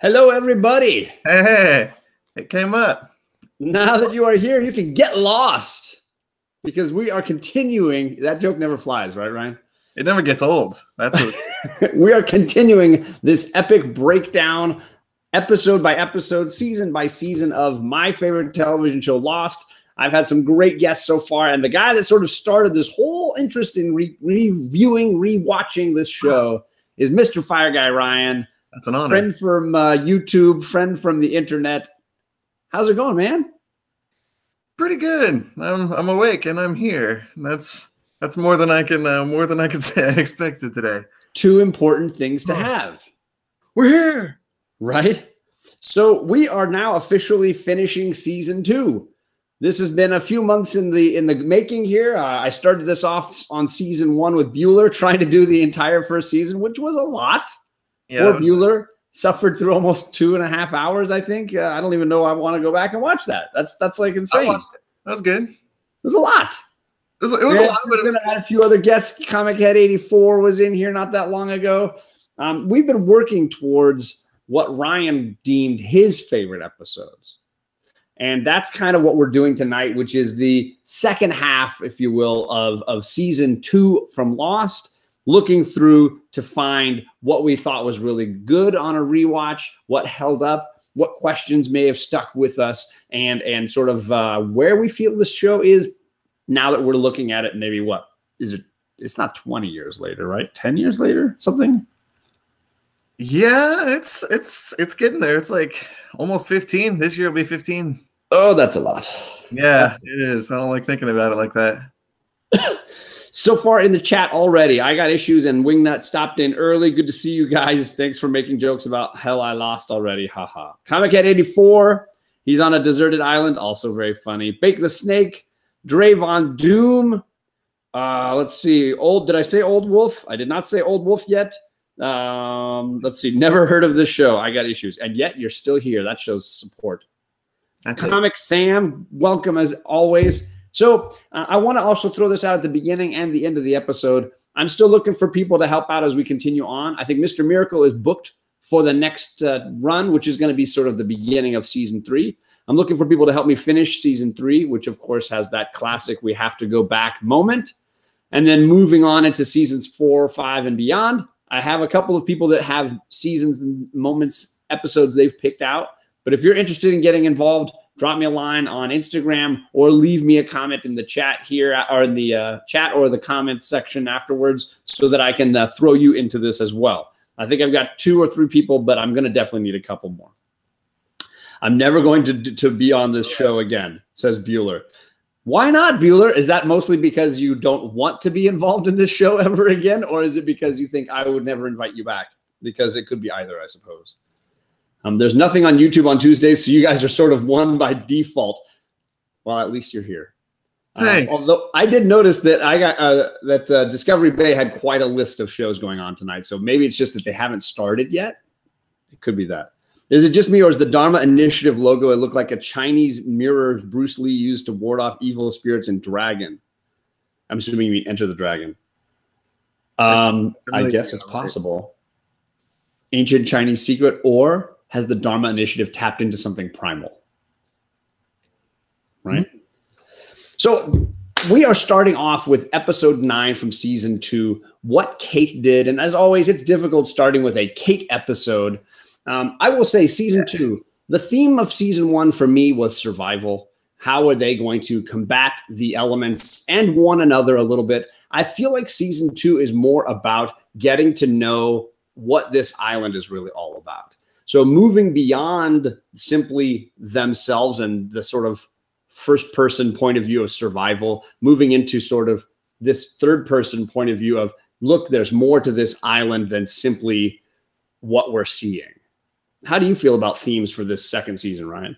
Hello, everybody. Hey, it came up. Now that you are here, you can get lost because we are continuing. That joke never flies, right, Ryan? It never gets old. That's what We are continuing this epic breakdown, episode by episode, season by season of my favorite television show, Lost. I've had some great guests so far, and the guy that sort of started this whole interest in reviewing, rewatching this show is Mr. Fire Guy Ryan. That's an honor. Friend from YouTube, friend from the internet. How's it going, man? Pretty good. I'm awake and I'm here. That's more than I can say I expected today. Two important things to have. We're here, right? So we are now officially finishing season 2. This has been a few months in the making here. I started this off on season 1 with Bueller, trying to do the entire first season, which was a lot. Yeah. Poor Bueller suffered through almost 2.5 hours, I think. I don't even know I want to go back and watch that. That's like insane. I watched it. That was good. It was a lot. It was a lot, but I had a few other guests. Comic Head 84 was in here not that long ago. We've been working towards what Ryan deemed his favorite episodes. And that's kind of what we're doing tonight, which is the second half, if you will, of season 2 from Lost, looking through to find what we thought was really good on a rewatch, what held up, what questions may have stuck with us, and sort of where we feel this show is now that we're looking at it. Maybe what is it? It's not 20 years later, right? 10 years later, something. Yeah, it's getting there. It's like almost 15. This year will be 15. Oh, that's a lot. Yeah, it is. I don't like thinking about it like that. So far in the chat already, I got issues and Wingnut stopped in early. Good to see you guys. Thanks for making jokes about hell I lost already. Haha. Comic Cat 84. He's on a deserted island. Also very funny. Bake the Snake. Dravon Doom. Let's see. Did I say Old Wolf? I did not say Old Wolf yet. Let's see. Never heard of this show. I got issues. And yet you're still here. That shows support. Comic Sam. Welcome as always. So I want to also throw this out at the beginning and the end of the episode. I'm still looking for people to help out as we continue on. I think Mr. Miracle is booked for the next run, which is going to be sort of the beginning of season 3. I'm looking for people to help me finish season 3, which of course has that classic we have to go back moment. And then moving on into seasons 4, 5, and beyond. I have a couple of people that have seasons and moments, episodes they've picked out. But if you're interested in getting involved, drop me a line on Instagram or leave me a comment in the chat here or in the chat or the comment section afterwards so that I can throw you into this as well. I think I've got 2 or 3 people, but I'm going to definitely need a couple more. I'm never going to be on this show again, says Bueller. Why not, Bueller? Is that mostly because you don't want to be involved in this show ever again? Or is it because you think I would never invite you back? Because it could be either, I suppose. There's nothing on YouTube on Tuesdays, so you guys are sort of one by default. Well, at least you're here. Although I did notice that I got that Discovery Bay had quite a list of shows going on tonight, so maybe it's just that they haven't started yet. It could be that. Is it just me, or is the Dharma Initiative logo? It looked like a Chinese mirror Bruce Lee used to ward off evil spirits in Dragon. I'm assuming you mean Enter the Dragon. I guess it's possible. Ancient Chinese secret, or has the Dharma Initiative tapped into something primal? Right? Mm-hmm. So we are starting off with episode 9 from season 2, What Kate Did. And as always, it's difficult starting with a Kate episode. I will say season 2, the theme of season 1 for me was survival. How are they going to combat the elements and one another a little bit? I feel like season 2 is more about getting to know what this island is really all about. So moving beyond simply themselves and the sort of first person point of view of survival, moving into sort of this third person point of view of, look, there's more to this island than simply what we're seeing. How do you feel about themes for this second season, Ryan?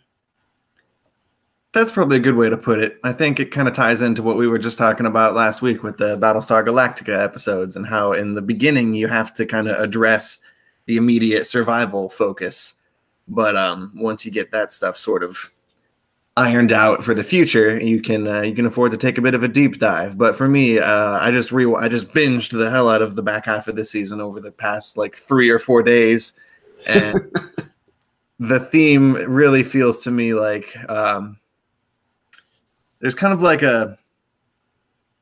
That's probably a good way to put it. I think it kind of ties into what we were just talking about last week with the Battlestar Galactica episodes and how in the beginning you have to kind of address the immediate survival focus. But once you get that stuff sort of ironed out for the future, you can afford to take a bit of a deep dive. But for me, I just binged the hell out of the back half of this season over the past like 3 or 4 days. And the theme really feels to me like there's kind of like the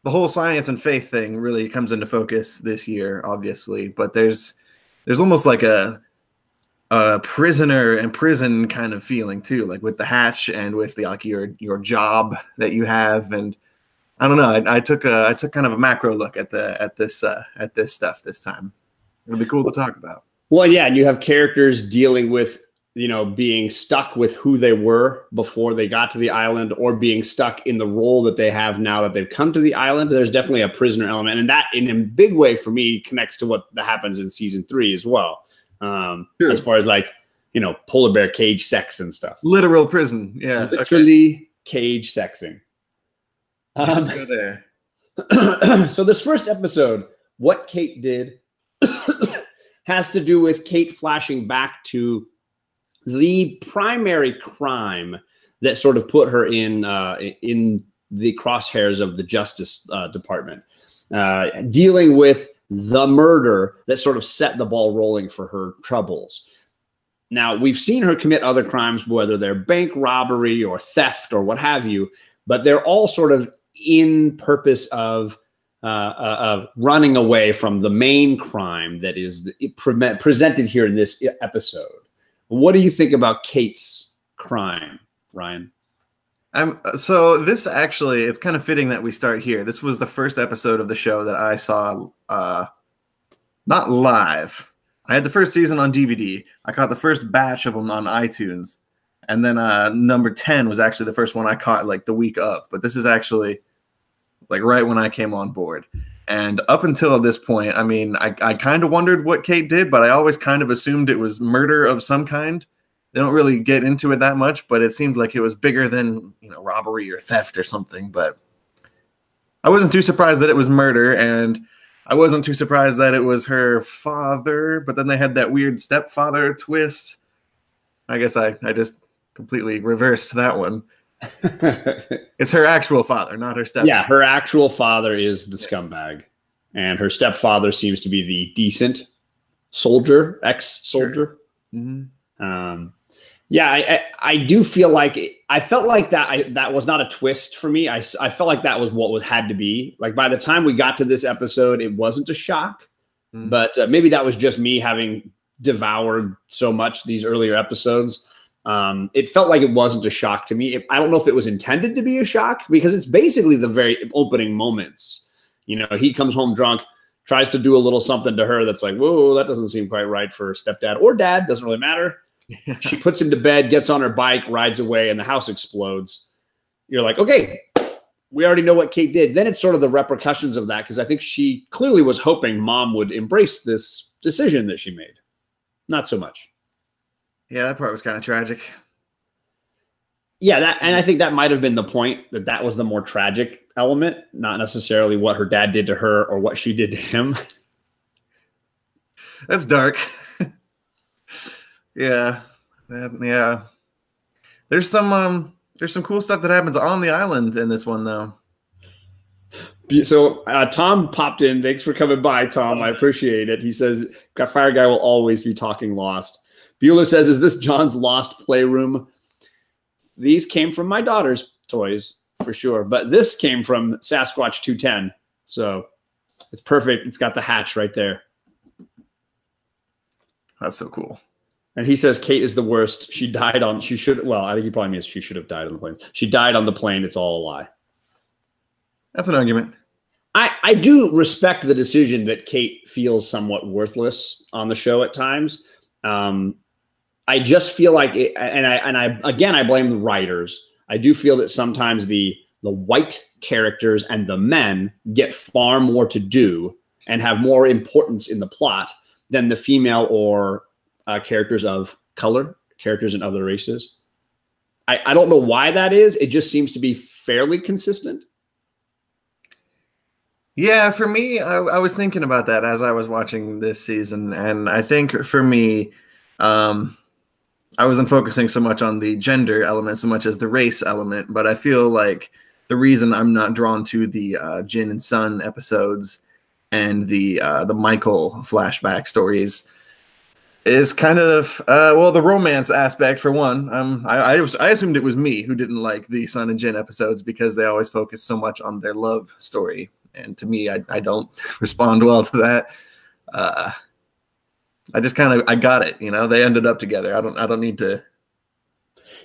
whole science and faith thing really comes into focus this year, obviously, but there's almost like a prisoner and prison kind of feeling too, like with the hatch and with the like your job that you have. And I don't know, I took kind of a macro look at this stuff this time. It'll be cool to talk about. Well, yeah, and you have characters dealing with, you know, being stuck with who they were before they got to the island, or being stuck in the role that they have now that they've come to the island. There's definitely a prisoner element, and that in a big way for me connects to what happens in season 3 as well. Sure. As far as like, you know, polar bear cage sex and stuff. Literal prison. Yeah. Literally cage sexing. Go there. So this first episode, what Kate did has to do with Kate flashing back to the primary crime that sort of put her in the crosshairs of the Justice Department, dealing with the murder that sort of set the ball rolling for her troubles. Now, we've seen her commit other crimes, whether they're bank robbery or theft or what have you, but they're all sort of in purpose of running away from the main crime that is presented here in this episode. What do you think about Kate's crime, Ryan? So this actually, it's kind of fitting that we start here. This was the first episode of the show that I saw, not live. I had the first season on DVD. I caught the first batch of them on iTunes. And then number 10 was actually the first one I caught like the week of. But this is actually like right when I came on board. And up until this point, I mean, I kind of wondered what Kate did, but I always kind of assumed it was murder of some kind. They don't really get into it that much, but it seemed like it was bigger than, you know, robbery or theft or something. But I wasn't too surprised that it was murder, and I wasn't too surprised that it was her father. But then they had that weird stepfather twist. I guess I just completely reversed that one. It's her actual father, not her stepfather. Yeah, her actual father is the scumbag, and her stepfather seems to be the decent soldier, ex-soldier. Mm-hmm. Yeah, I do feel like I felt like that was not a twist for me. I felt like that was what had to be. Like by the time we got to this episode, it wasn't a shock, but maybe that was just me having devoured so much these earlier episodes. It felt like it wasn't a shock to me. I don't know if it was intended to be a shock, because it's basically the very opening moments. You know, he comes home drunk, tries to do a little something to her that's like, whoa, that doesn't seem quite right for stepdad or dad. Doesn't really matter. She puts him to bed, gets on her bike, rides away, and the house explodes. You're like, okay, we already know what Kate did. Then it's sort of the repercussions of that, because I think she clearly was hoping mom would embrace this decision that she made. Not so much. Yeah, that part was kind of tragic. Yeah, and I think that might have been the point, that was the more tragic element, not necessarily what her dad did to her or what she did to him. That's dark. Yeah. Yeah. There's some cool stuff that happens on the island in this one, though. So Tom popped in. Thanks for coming by, Tom. I appreciate it. He says, Fire Guy will always be talking Lost. Bueller says, is this John's Lost playroom? These came from my daughter's toys, for sure. But this came from Sasquatch 210. So it's perfect. It's got the hatch right there. That's so cool. And he says Kate is the worst. She died on, well, I think he probably means she should have died on the plane. She died on the plane. It's all a lie. That's an argument. I do respect the decision that Kate feels somewhat worthless on the show at times. I just feel like, I blame the writers. I do feel that sometimes the white characters and the men get far more to do and have more importance in the plot than the female or characters of color, characters in other races. I don't know why that is. It just seems to be fairly consistent. Yeah, for me, I was thinking about that as I was watching this season. And I think for me, I wasn't focusing so much on the gender element so much as the race element. But I feel like the reason I'm not drawn to the Jin and Sun episodes and the Michael flashback stories is kind of well, the romance aspect for one. I assumed it was me who didn't like the Sun and Jin episodes because they always focus so much on their love story, and to me, I don't respond well to that. I just I got it, you know. They ended up together. I don't need to.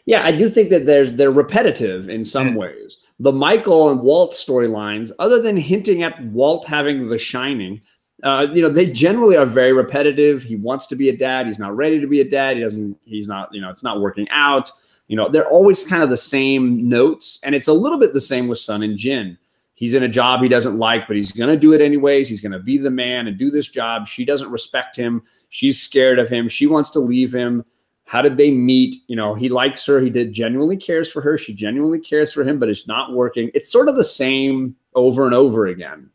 Yeah, I do think that they're repetitive in some ways. The Michael and Walt storylines, other than hinting at Walt having the shining, they generally are very repetitive. He wants to be a dad. He's not ready to be a dad. He's not, it's not working out. They're always kind of the same notes. And it's a little bit the same with Sun and Jin. He's in a job he doesn't like, but he's going to do it anyways. He's going to be the man and do this job. She doesn't respect him. She's scared of him. She wants to leave him. How did they meet? He likes her. He genuinely cares for her. She genuinely cares for him, but it's not working. It's sort of the same over and over again.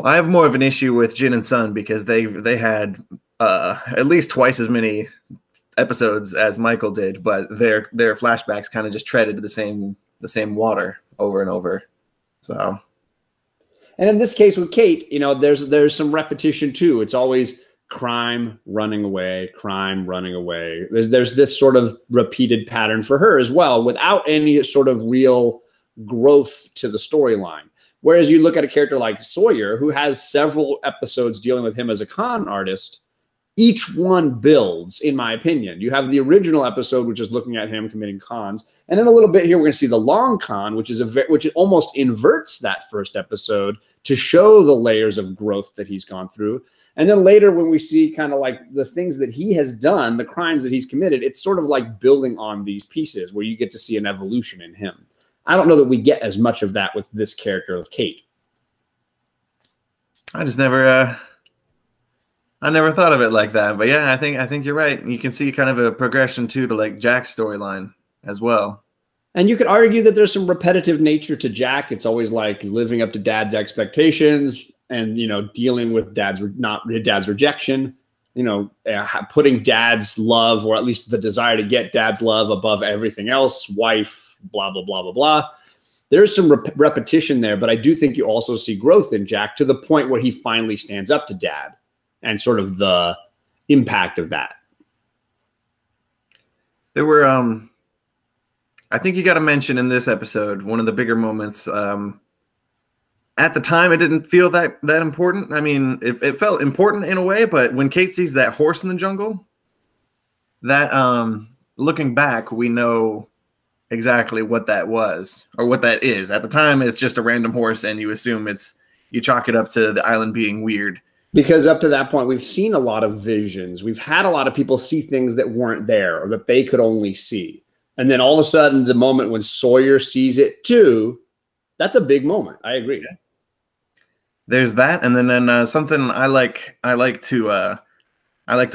I have more of an issue with Jin and Sun because they had at least twice as many episodes as Michael did, but their flashbacks kind of just treaded the same water over and over. So, and in this case with Kate, there's some repetition too. It's always crime running away, crime running away. There's this sort of repeated pattern for her as well, without any sort of real growth to the storyline. Whereas you look at a character like Sawyer, who has several episodes dealing with him as a con artist, each one builds, in my opinion. You have the original episode, which is looking at him committing cons. And in a little bit here, we're going to see the long con, which almost inverts that first episode to show the layers of growth that he's gone through. And then later, when we see kind of like the things that he has done, the crimes that he's committed, it's sort of like building on these pieces where you get to see an evolution in him. I don't know that we get as much of that with this character, Kate. I just never thought of it like that, but yeah, I think you're right. You can see kind of a progression too to like Jack's storyline as well. And you could argue that there's some repetitive nature to Jack. It's always like living up to dad's expectations and, dealing with dad's rejection, putting dad's love, or at least the desire to get dad's love above everything else, wife, blah, blah, blah, blah, blah. There's some repetition there, but I do think you also see growth in Jack to the point where he finally stands up to dad. And sort of the impact of that. There were, I think you got to mention in this episode, one of the bigger moments. At the time, it didn't feel that important. I mean, it felt important in a way, but when Kate sees that horse in the jungle, that looking back, we know exactly what that was or what that is. At the time, it's just a random horse, and you assume you chalk it up to the island being weird. Because up to that point, we've seen a lot of visions. We've had a lot of people see things that weren't there or that they could only see. And then all of a sudden, the moment when Sawyer sees it too, that's a big moment. I agree. There's that. And then something I like to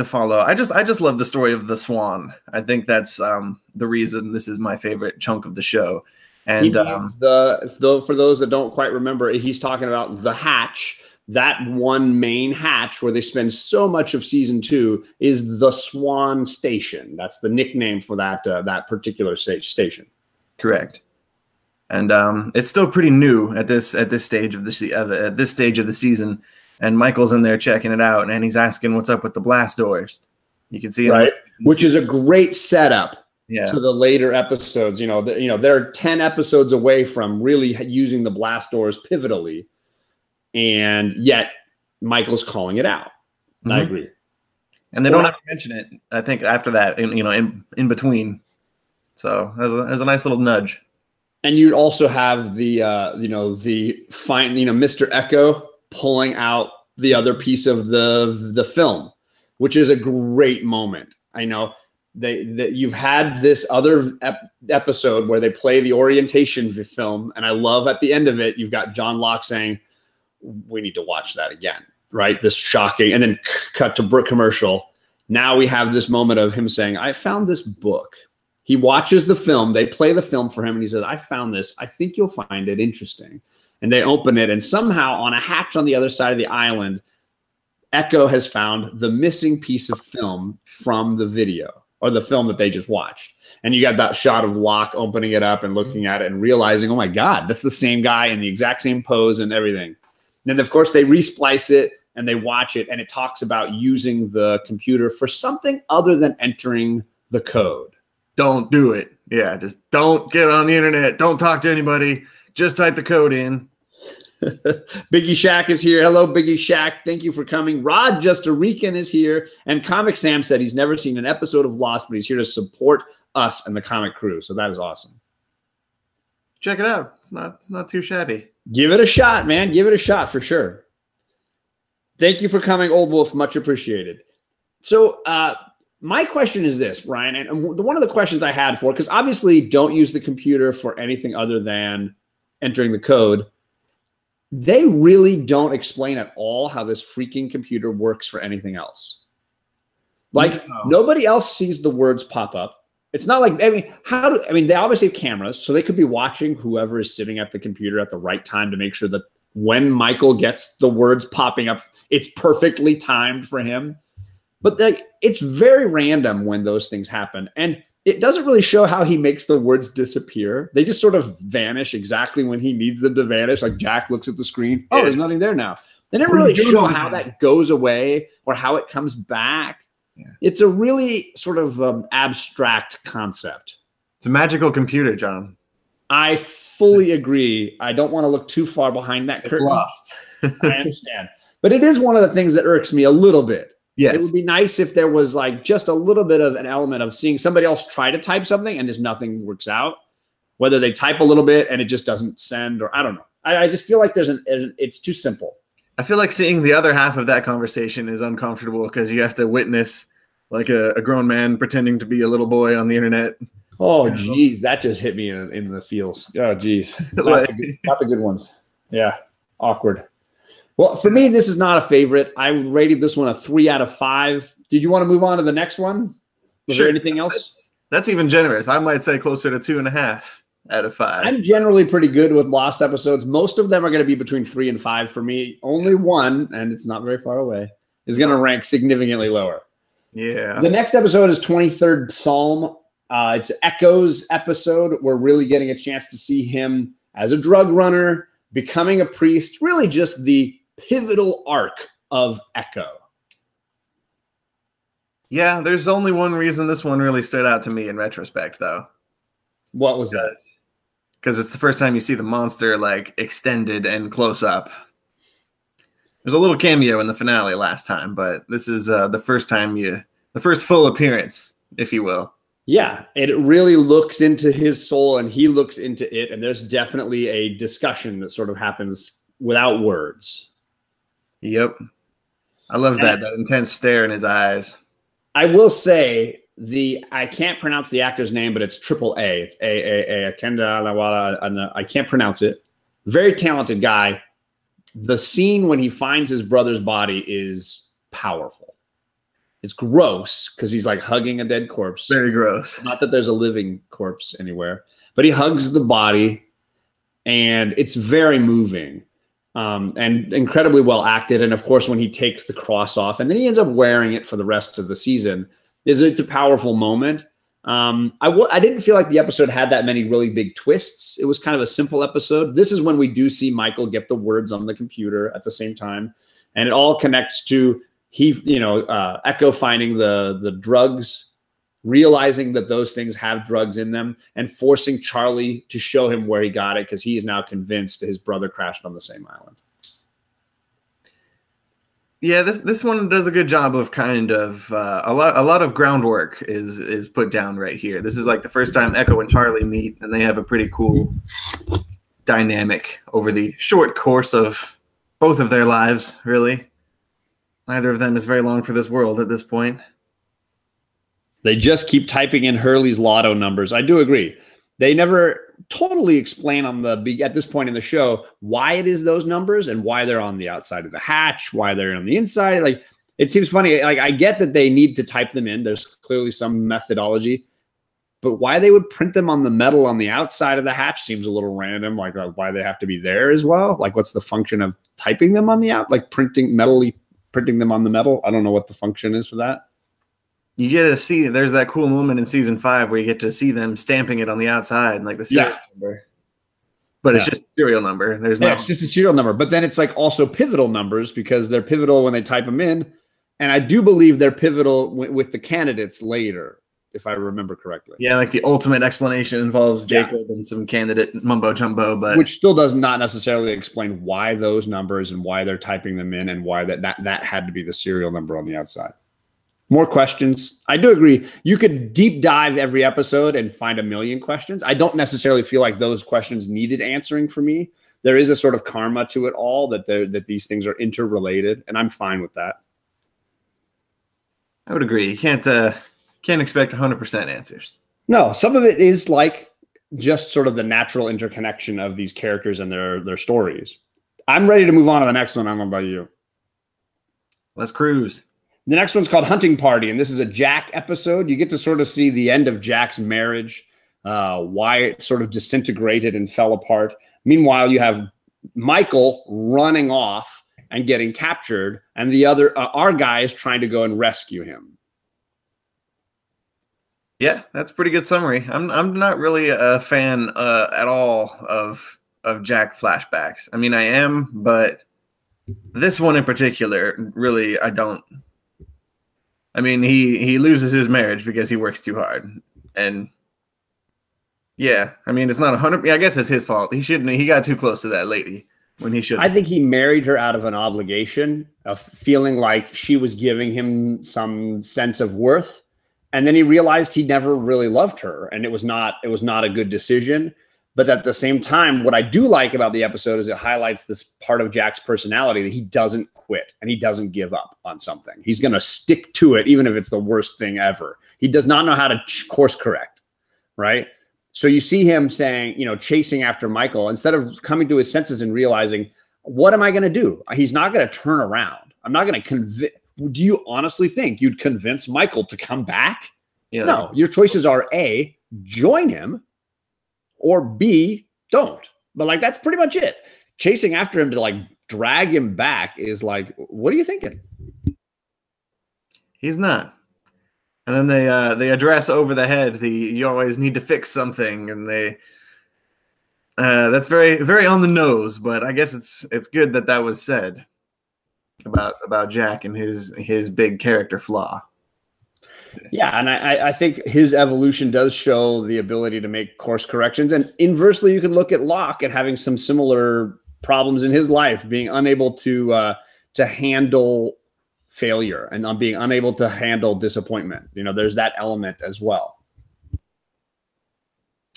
follow. I just love the story of the swan. I think that's the reason this is my favorite chunk of the show. And for those that don't quite remember, he's talking about the hatch. That one main hatch where they spend so much of season 2 is the Swan Station. That's the nickname for that particular station. Correct. And it's still pretty new at this stage of the season. And Michael's in there checking it out, and he's asking what's up with the blast doors. You can see right, which is a great setup to the later episodes. They're 10 episodes away from really using the blast doors pivotally. And yet Michael's calling it out. Mm-hmm. I agree. And they don't have to mention it, I think, after that, in between. So there's a nice little nudge. And you also have the Mr. Echo pulling out the other piece of the film, which is a great moment. I know that you've had this other episode where they play the orientation film. And I love at the end of it, you've got John Locke saying, we need to watch that again, right? This shocking, and then cut to Brooke commercial. Now we have this moment of him saying, I found this book. He watches the film. They play the film for him. And he says, I found this. I think you'll find it interesting. And they open it. And somehow on a hatch on the other side of the island, Echo has found the missing piece of film from the video or the film that they just watched. And you got that shot of Locke opening it up and looking at it and realizing, oh my God, that's the same guy in the exact same pose and everything. Then, of course, they resplice it, and they watch it, and it talks about using the computer for something other than entering the code. Don't do it. Yeah, just don't get on the internet. Don't talk to anybody. Just type the code in. Biggie Shack is here. Hello, Biggie Shack. Thank you for coming. Rod Justarican is here. And Comic Sam said he's never seen an episode of Lost, but he's here to support us and the comic crew. So that is awesome. Check it out. It's not too shabby. Give it a shot, man. Give it a shot for sure. Thank you for coming, Old Wolf. Much appreciated. So my question is this, Ryan, and one of the questions I had for, because obviously don't use the computer for anything other than entering the code. They really don't explain at all how this freaking computer works for anything else. Like nobody else sees the words pop up. It's not like, they obviously have cameras, so they could be watching whoever is sitting at the computer at the right time to make sure that when Michael gets the words popping up, it's perfectly timed for him. But it's very random when those things happen. And it doesn't really show how he makes the words disappear. They just sort of vanish exactly when he needs them to vanish. Like Jack looks at the screen. Oh, there's nothing there now. They never really show how that goes away or how it comes back. Yeah. It's a really sort of abstract concept. It's a magical computer, John. I fully agree. I don't want to look too far behind that curtain. Lost. I understand. But it is one of the things that irks me a little bit. Yes. It would be nice if there was like just a little bit of an element of seeing somebody else try to type something and just nothing works out. Whether they type a little bit and it just doesn't send, or I don't know. I just feel like it's too simple. I feel like seeing the other half of that conversation is uncomfortable because you have to witness like a grown man pretending to be a little boy on the internet. Oh, geez. That just hit me in the feels. Oh, geez. Not the good ones. Yeah. Awkward. Well, for me, this is not a favorite. I rated this one a 3 out of 5. Did you want to move on to the next one? Was there anything else? That's even generous. I might say closer to 2.5 out of 5. I'm generally pretty good with Lost episodes. Most of them are going to be between 3 and 5 for me. Only one, and it's not very far away, is going to rank significantly lower. Yeah. The next episode is 23rd Psalm. It's Echo's episode. We're really getting a chance to see him as a drug runner, becoming a priest, really just the pivotal arc of Echo. Yeah, there's only one reason this one really stood out to me in retrospect, though. What was that? Because it's the first time you see the monster like extended and close up. There's a little cameo in the finale last time, but this is the first time the first full appearance, if you will. Yeah, it really looks into his soul and he looks into it, and there's definitely a discussion that sort of happens without words. Yep. I love that intense stare in his eyes. I will say I can't pronounce the actor's name, but it's Triple A. It's Akenda. I can't pronounce it. Very talented guy. The scene when he finds his brother's body is powerful. It's gross because he's like hugging a dead corpse. Very gross. Not that there's a living corpse anywhere, but he hugs the body, and it's very moving. And incredibly well acted. And of course, when he takes the cross off and then he ends up wearing it for the rest of the season, it's a powerful moment. I didn't feel like the episode had that many really big twists. It was kind of a simple episode. This is when we do see Michael get the words on the computer at the same time. And it all connects to Echo finding the drugs, realizing that those things have drugs in them, and forcing Charlie to show him where he got it because he is now convinced his brother crashed on the same island. Yeah, this one does a good job of kind of a lot of groundwork is put down right here. This is like the first time Echo and Charlie meet, and they have a pretty cool dynamic over the short course of both of their lives, really. Neither of them is very long for this world at this point. They just keep typing in Hurley's lotto numbers. I do agree. They never totally explain at this point in the show why it is those numbers and why they're on the outside of the hatch, why they're on the inside. Like, it seems funny. Like, I get that they need to type them in. There's clearly some methodology, but why they would print them on the metal on the outside of the hatch seems a little random. Like why they have to be there as well. Like, what's the function of typing them on the printing them on the metal? I don't know what the function is for that. You get to see, there's that cool moment in season 5 where you get to see them stamping it on the outside, like the serial number. But it's just a serial number. There's no. It's just a serial number. But then it's like also pivotal numbers because they're pivotal when they type them in. And I do believe they're pivotal with the candidates later, if I remember correctly. Yeah, like the ultimate explanation involves Jacob and some candidate mumbo jumbo, but which still does not necessarily explain why those numbers and why they're typing them in and why that had to be the serial number on the outside. More questions. I do agree. You could deep dive every episode and find a million questions. I don't necessarily feel like those questions needed answering for me. There is a sort of karma to it all that these things are interrelated, and I'm fine with that. I would agree. You can't expect 100% answers. No, some of it is like just sort of the natural interconnection of these characters and their stories. I'm ready to move on to the next one. I don't know about you. Let's cruise. The next one's called Hunting Party, and this is a Jack episode. You get to sort of see the end of Jack's marriage, why it sort of disintegrated and fell apart. Meanwhile, you have Michael running off and getting captured, and the other our guy is trying to go and rescue him. Yeah, that's a pretty good summary. I'm not really a fan at all of Jack flashbacks. I mean, I am, but this one in particular, really, I don't. I mean, he loses his marriage because he works too hard, and yeah, I mean, it's not 100. I guess it's his fault. He shouldn't. He got too close to that lady when he should. I think he married her out of an obligation of feeling like she was giving him some sense of worth. And then he realized he never really loved her, and it was not a good decision. But at the same time, what I do like about the episode is it highlights this part of Jack's personality that he doesn't quit and he doesn't give up on something. He's going to stick to it, even if it's the worst thing ever. He does not know how to course correct, right? So you see him saying, chasing after Michael, instead of coming to his senses and realizing, what am I going to do? He's not going to turn around. I'm not going to convince. Do you honestly think you'd convince Michael to come back? Yeah. No, your choices are A, join him, or B, don't. But like, that's pretty much it. Chasing after him to like drag him back is like, what are you thinking? He's not. And then they address over the head you always need to fix something, and that's very, very on the nose. But I guess it's good that was said about Jack and his big character flaw. Yeah, and I think his evolution does show the ability to make course corrections. And inversely, you can look at Locke at having some similar problems in his life, being unable to handle failure and on being unable to handle disappointment. There's that element as well.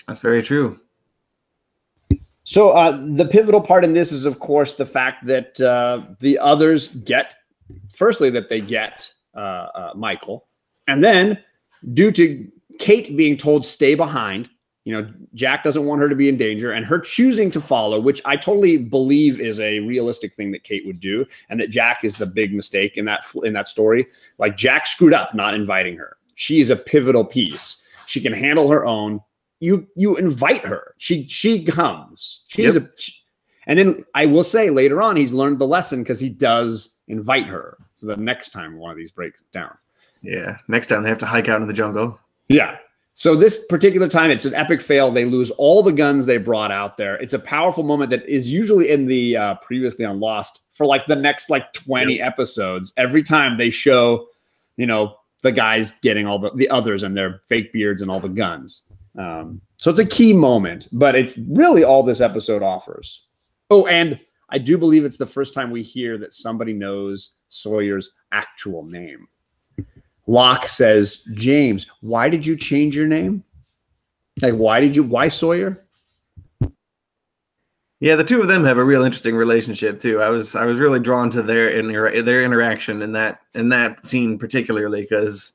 That's very true. So the pivotal part in this is, of course, the fact that the others get Michael. And then due to Kate being told stay behind, Jack doesn't want her to be in danger, and her choosing to follow, which I totally believe is a realistic thing that Kate would do, and that Jack is the big mistake in that story. Like, Jack screwed up not inviting her. She is a pivotal piece. She can handle her own. You invite her. She comes. And then I will say later on, he's learned the lesson because he does invite her. So the next time one of these breaks down. Yeah. Next time they have to hike out in the jungle. Yeah. So this particular time, it's an epic fail. They lose all the guns they brought out there. It's a powerful moment that is usually in the previously on Lost for like the next 20 episodes. Every time they show, the guys getting all the others and their fake beards and all the guns. So it's a key moment, but it's really all this episode offers. Oh, and I do believe it's the first time we hear that somebody knows Sawyer's actual name. Locke says, James, why did you change your name? Like, why Sawyer? Yeah, the two of them have a real interesting relationship too. I was really drawn to their interaction in that scene particularly, because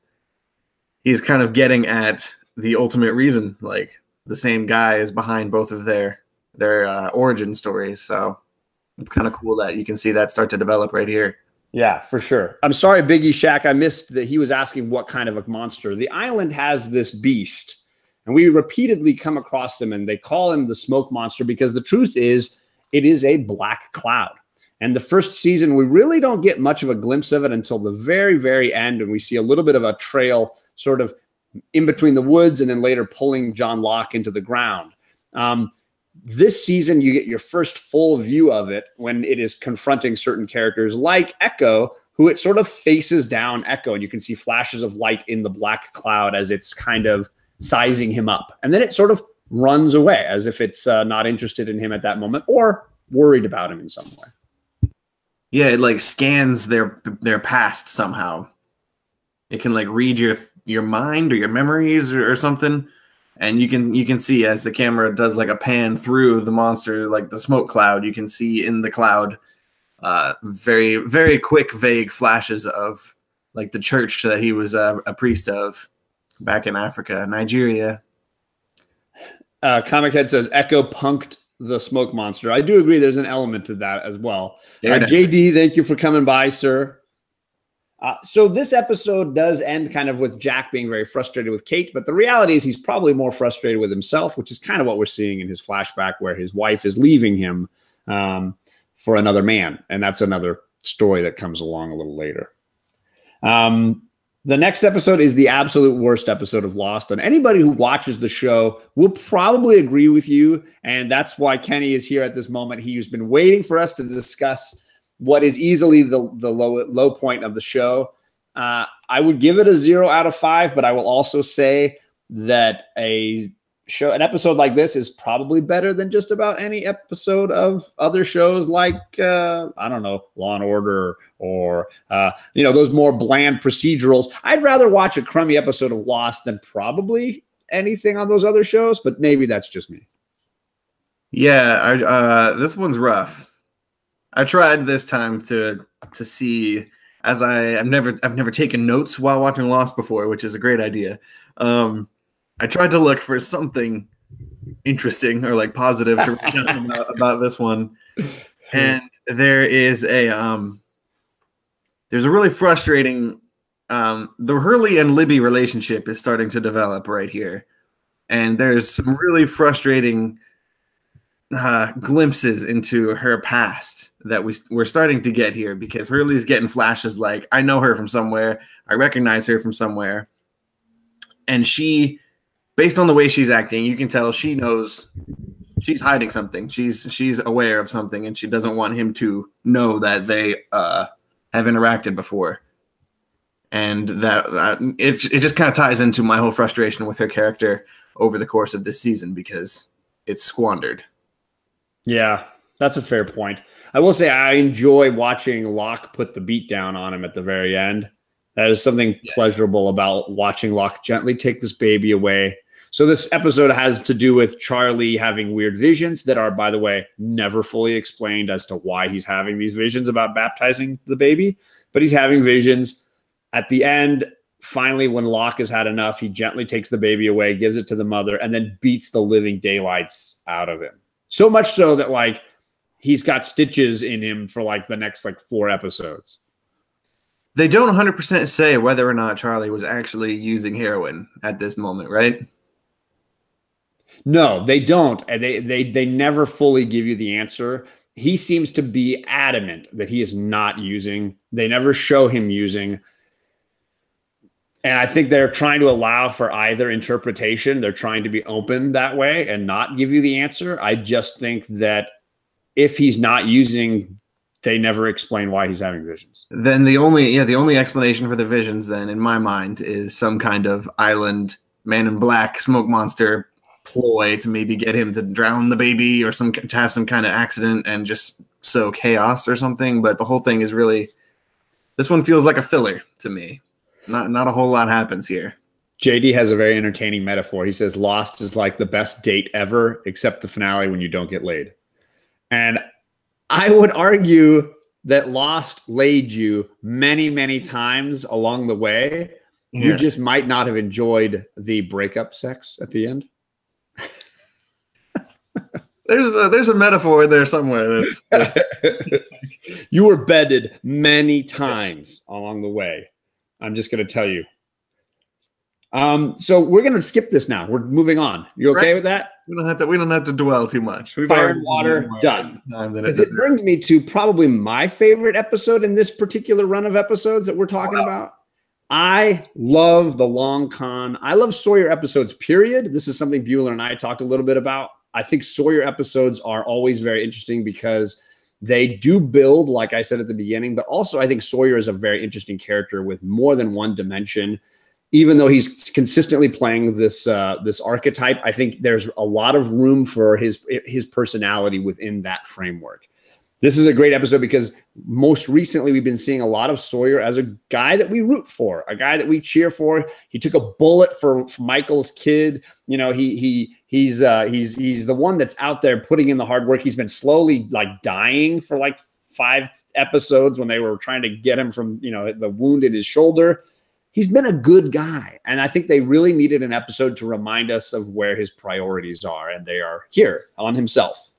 he's kind of getting at the ultimate reason. Like, the same guy is behind both of their origin stories. So it's kind of cool that you can see that start to develop right here. Yeah, for sure. I'm sorry, Biggie Shack. I missed that he was asking what kind of a monster. The island has this beast, and we repeatedly come across him, and they call him the smoke monster because the truth is it is a black cloud. And the first season, we really don't get much of a glimpse of it until the very, very end, and we see a little bit of a trail sort of in between the woods and then later pulling John Locke into the ground. this season, you get your first full view of it when it is confronting certain characters like Echo, who it sort of faces down Echo, and you can see flashes of light in the black cloud as it's kind of sizing him up. And then it sort of runs away as if it's not interested in him at that moment or worried about him in some way. Yeah, it like scans their past somehow. It can like read your mind or your memories or something. And you can see as the camera does like a pan through the monster, like the smoke cloud, you can see in the cloud very, very quick, vague flashes of like the church that he was a priest of back in Africa, Nigeria. Comic Head says Echo punked the smoke monster. I do agree there's an element to that as well. JD, thank you for coming by, sir. So this episode does end kind of with Jack being very frustrated with Kate, but the reality is he's probably more frustrated with himself, which is kind of what we're seeing in his flashback where his wife is leaving him for another man. And that's another story that comes along a little later. The next episode is the absolute worst episode of Lost. And anybody who watches the show will probably agree with you. And that's why Kenny is here at this moment. He's been waiting for us to discuss what is easily the low point of the show. I would give it a 0 out of 5, but I will also say that an episode like this is probably better than just about any episode of other shows like, I don't know, Law and Order or, those more bland procedurals. I'd rather watch a crummy episode of Lost than probably anything on those other shows, but maybe that's just me. Yeah, this one's rough. I tried this time to see, as I've never taken notes while watching Lost before, which is a great idea. I tried to look for something interesting or like positive to write down about this one, and there's a really frustrating. The Hurley and Libby relationship is starting to develop right here, and there's some really frustrating glimpses into her past that we're starting to get here, because Hurley's getting flashes like, I know her from somewhere, I recognize her from somewhere, and she, based on the way she's acting, you can tell she knows she's hiding something. She's aware of something, and she doesn't want him to know that they have interacted before. And that it just kind of ties into my whole frustration with her character over the course of this season, because it's squandered. Yeah, that's a fair point. I will say I enjoy watching Locke put the beat down on him at the very end. That is something pleasurable about watching Locke gently take this baby away. So this episode has to do with Charlie having weird visions that are, by the way, never fully explained as to why he's having these visions about baptizing the baby. But he's having visions. At the end, finally, when Locke has had enough, he gently takes the baby away, gives it to the mother, and then beats the living daylights out of him. So much so that, like, he's got stitches in him for, like, the next, 4 episodes. They don't 100% say whether or not Charlie was actually using heroin at this moment, right? No, they don't. They never fully give you the answer. He seems to be adamant that he is not using. They never show him using. And I think they're trying to allow for either interpretation. They're trying to be open that way and not give you the answer. I just think that if he's not using, they never explain why he's having visions. Then the only explanation for the visions then, in my mind, is some kind of island Man in Black smoke monster ploy to maybe get him to drown the baby or to have some kind of accident and just sow chaos or something. But the whole thing is really, this one feels like a filler to me. Not a whole lot happens here. JD has a very entertaining metaphor. He says Lost is like the best date ever, except the finale when you don't get laid. And I would argue that Lost laid you many, many times along the way. Yeah. You just might not have enjoyed the breakup sex at the end. There's a metaphor there somewhere. You were bedded many times along the way. I'm just going to tell you. So we're going to skip this now. We're moving on. You okay with that? We don't have to dwell too much. Fire and water, done. Because it brings me to probably my favorite episode in this particular run of episodes that we're talking about. I love the long con. I love Sawyer episodes, period. This is something Bueller and I talked a little bit about. I think Sawyer episodes are always very interesting because they do build, like I said at the beginning, but also I think Sawyer is a very interesting character with more than one dimension. Even though he's consistently playing this archetype, I think there's a lot of room for his personality within that framework. This is a great episode because most recently we've been seeing a lot of Sawyer as a guy that we root for, a guy that we cheer for. He took a bullet for Michael's kid. You know, he's the one that's out there putting in the hard work. He's been slowly like dying for like 5 episodes when they were trying to get him from, you know, the wound in his shoulder. He's been a good guy. And I think they really needed an episode to remind us of where his priorities are. And they are here on himself.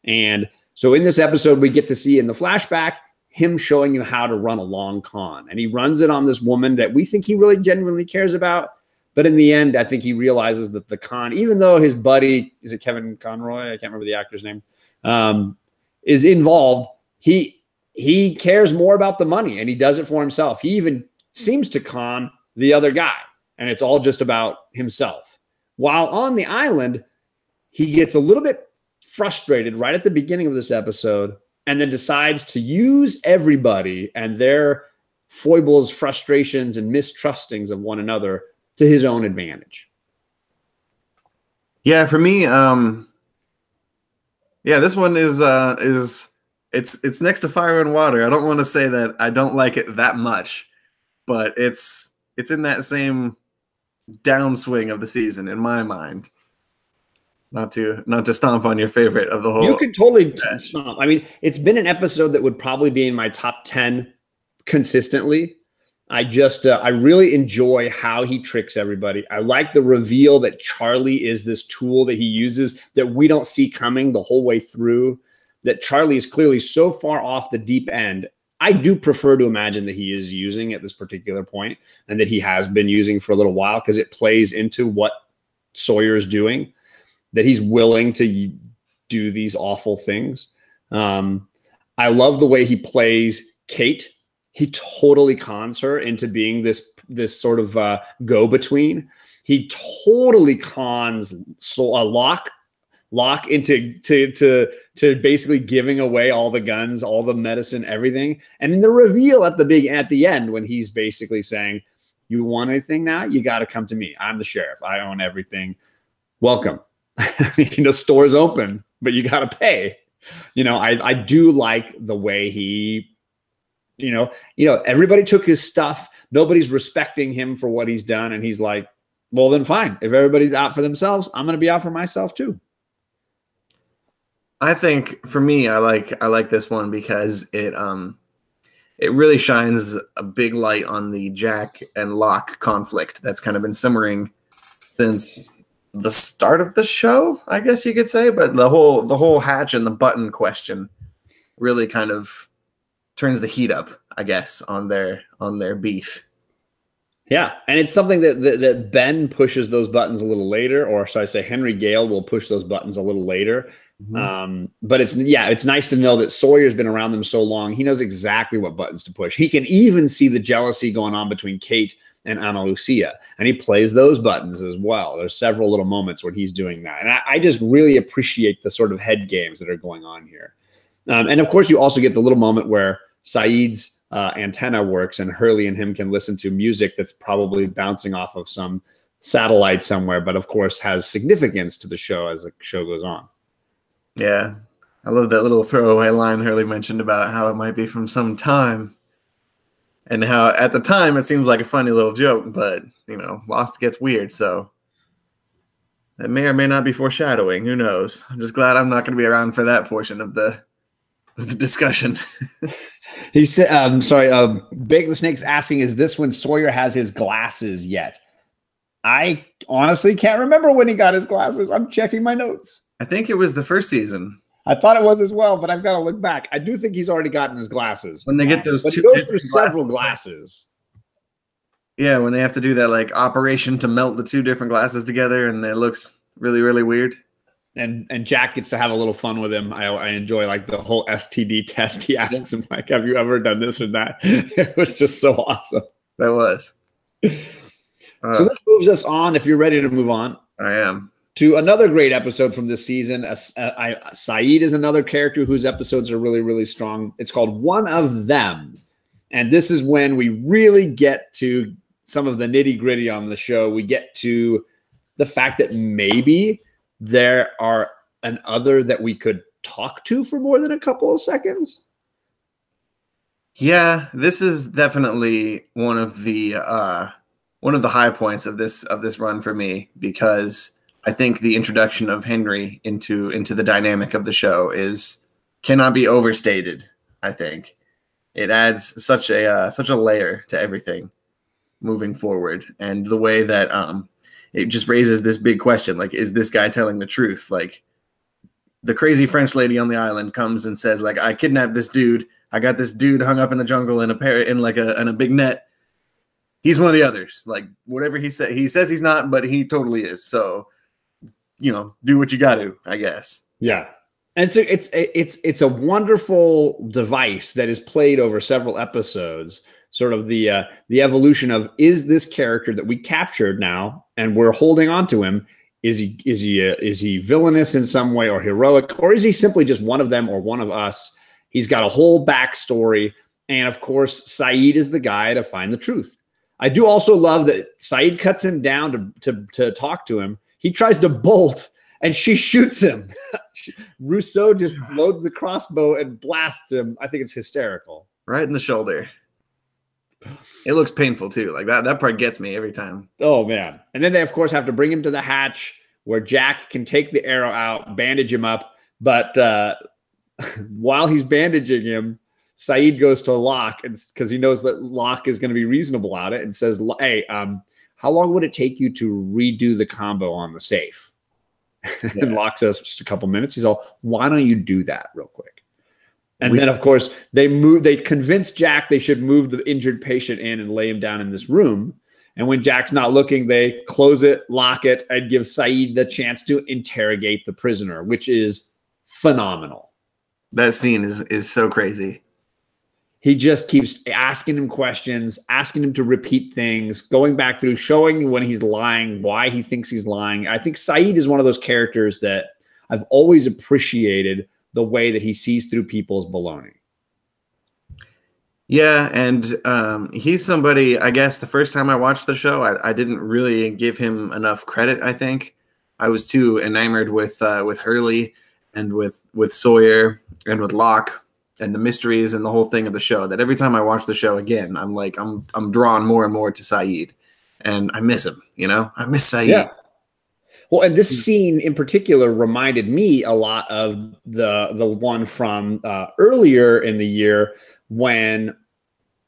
And so in this episode, we get to see in the flashback, him showing you how to run a long con. And he runs it on this woman that we think he really genuinely cares about. But in the end, I think he realizes that the con, even though his buddy, is it Kevin Conroy? I can't remember the actor's name, is involved. He cares more about the money and he does it for himself. He even seems to con the other guy, and it's all just about himself. While on the island, he gets a little bit frustrated right at the beginning of this episode and then decides to use everybody and their foibles, frustrations, and mistrustings of one another to his own advantage. Yeah, for me, this one is it's next to Fire and Water. I don't want to say that I don't like it that much, but it's in that same downswing of the season in my mind. Not to stomp on your favorite of the whole. You could totally stomp. I mean, it's been an episode that would probably be in my top 10 consistently. I really enjoy how he tricks everybody. I like the reveal that Charlie is this tool that he uses that we don't see coming the whole way through, that Charlie is clearly so far off the deep end. I do prefer to imagine that he is using at this particular point and that he has been using for a little while because it plays into what Sawyer's doing, that he's willing to do these awful things. I love the way he plays Kate. He totally cons her into being this sort of go-between. He totally cons Locke into to basically giving away all the guns, all the medicine, everything. And in the reveal at the end, when he's basically saying, "You want anything now? You got to come to me. I'm the sheriff. I own everything. Welcome." You know, stores open, but you got to pay. You know, I do like the way he, you know, everybody took his stuff. Nobody's respecting him for what he's done. And he's like, well, then fine. If everybody's out for themselves, I'm going to be out for myself too. I think for me, I like this one because it really shines a big light on the Jack and Locke conflict that's kind of been simmering since the start of the show, I guess you could say. But the whole Hatch and the button question really kind of turns the heat up, I guess, on their beef. Yeah, and it's something that Ben pushes those buttons a little later, or should I say Henry Gale will push those buttons a little later. Mm-hmm. But it's nice to know that Sawyer's been around them so long. He knows exactly what buttons to push. He can even see the jealousy going on between Kate and Ana Lucia, and he plays those buttons as well. There's several little moments where he's doing that. And I just really appreciate the sort of head games that are going on here. And of course, you also get the little moment where Saeed's antenna works and Hurley and him can listen to music that's probably bouncing off of some satellite somewhere, but of course has significance to the show as the show goes on. Yeah, I love that little throwaway line Hurley mentioned about how it might be from some time, and how at the time it seems like a funny little joke, but you know, Lost gets weird, so that may or may not be foreshadowing. Who knows? I'm just glad I'm not going to be around for that portion of the discussion. He said, Bake the Snake's asking, is this when Sawyer has his glasses yet? I honestly can't remember when he got his glasses. I'm checking my notes. I think it was the first season. I thought it was as well, but I've got to look back. I do think he's already gotten his glasses. When they get those but he goes through several glasses. Yeah, when they have to do that like operation to melt the two different glasses together, and it looks really, really weird. And Jack gets to have a little fun with him. I enjoy like the whole STD test. He asks him like, "Have you ever done this or that?" It was just so awesome. That was. So this moves us on. If you're ready to move on, I am. to another great episode from this season. Saeed is another character whose episodes are really, really strong. It's called One of Them. And this is when we really get to some of the nitty gritty on the show. We get to the fact that maybe there are an other that we could talk to for more than a couple of seconds. Yeah, this is definitely one of the high points of this run for me, because I think the introduction of Henry into the dynamic of the show cannot be overstated. I think it adds such a layer to everything moving forward, and the way that it just raises this big question, like, is this guy telling the truth? Like, the crazy French lady on the island comes and says, like, I kidnapped this dude. I got this dude hung up in the jungle in a big net. He's one of the others. Like, whatever he says he's not, but he totally is. So, do what you got to, I guess. Yeah. And it's a wonderful device that is played over several episodes. Sort of the evolution of, is this character that we captured now and we're holding on to him, is he villainous in some way or heroic, or is he simply just one of them or one of us? He's got a whole backstory, and of course, Saeed is the guy to find the truth. I do also love that Saeed cuts him down to talk to him. He tries to bolt, and she shoots him. Rousseau just loads the crossbow and blasts him. I think it's hysterical. Right in the shoulder. It looks painful too. Like that part gets me every time. Oh man. And then they of course have to bring him to the hatch where Jack can take the arrow out, bandage him up. But while he's bandaging him, Saeed goes to Locke, and because he knows that Locke is going to be reasonable at it, and says, hey, how long would it take you to redo the combo on the safe? Yeah. And Locke says, just a couple minutes. He's all, why don't you do that real quick? And then, of course, they convince Jack they should move the injured patient in and lay him down in this room. And when Jack's not looking, they close it, lock it, and give Saeed the chance to interrogate the prisoner, which is phenomenal. That scene is so crazy. He just keeps asking him questions, asking him to repeat things, going back through, showing when he's lying, why he thinks he's lying. I think Saeed is one of those characters that I've always appreciated the way that he sees through people's baloney. Yeah, and he's somebody, I guess the first time I watched the show, I didn't really give him enough credit, I think. I was too enamored with Hurley and with Sawyer and with Locke and the mysteries and the whole thing of the show, that every time I watch the show again, I'm like, I'm drawn more and more to Saeed. And I miss him, I miss Saeed. Yeah. Well, and this scene in particular reminded me a lot of the one from earlier in the year when,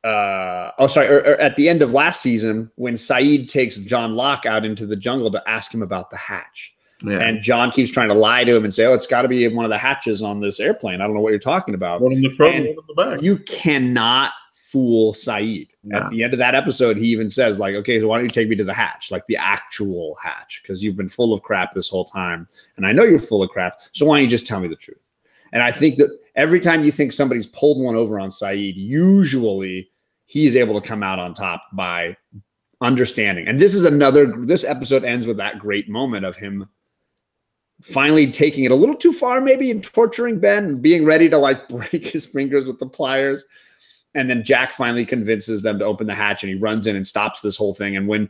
at the end of last season, when Saeed takes John Locke out into the jungle to ask him about the hatch. Yeah. And John keeps trying to lie to him and say, oh, it's got to be one of the hatches on this airplane. I don't know what you're talking about. One in the front, one in the back. You cannot fool Saeed. Yeah. At the end of that episode, he even says, like, okay, so why don't you take me to the hatch, like the actual hatch, because you've been full of crap this whole time, and I know you're full of crap, so why don't you just tell me the truth? And I think that every time you think somebody's pulled one over on Saeed, usually he's able to come out on top by understanding. And this episode ends with that great moment of him finally taking it a little too far, maybe, and torturing Ben and being ready to like break his fingers with the pliers. And then Jack finally convinces them to open the hatch, and he runs in and stops this whole thing. And when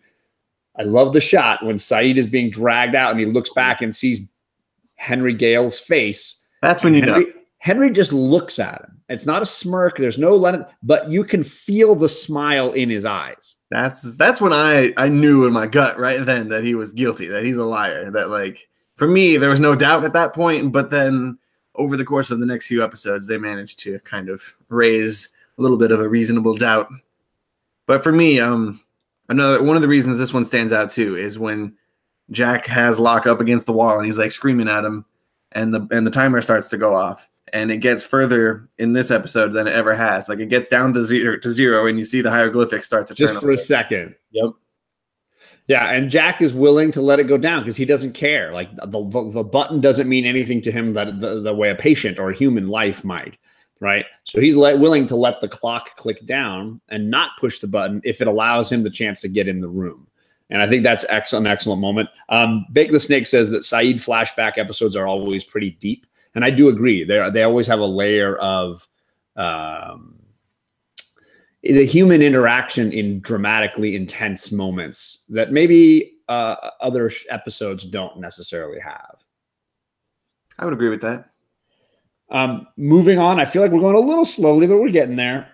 I love the shot when Saeed is being dragged out and he looks back and sees Henry Gale's face. That's when you know. Henry just looks at him. It's not a smirk. There's no letting, but you can feel the smile in his eyes. That's when I knew in my gut right then that he was guilty, that he's a liar. That, like, for me, there was no doubt at that point. But then over the course of the next few episodes, they managed to kind of raise a little bit of a reasonable doubt. But for me, one of the reasons this one stands out too is when Jack has Locke up against the wall and he's like screaming at him, and the timer starts to go off, and it gets further in this episode than it ever has. Like, it gets down to zero, and you see the hieroglyphics start to turn just for a second. Yep. Yeah, and Jack is willing to let it go down because he doesn't care. Like, the button doesn't mean anything to him that the way a patient or a human life might. Right. So he's willing to let the clock click down and not push the button if it allows him the chance to get in the room. And I think that's an excellent moment. Bake the Snake says that Saeed flashback episodes are always pretty deep. And I do agree. They always have a layer of the human interaction in dramatically intense moments that maybe other episodes don't necessarily have. I would agree with that. Moving on, I feel like we're going a little slowly, but we're getting there.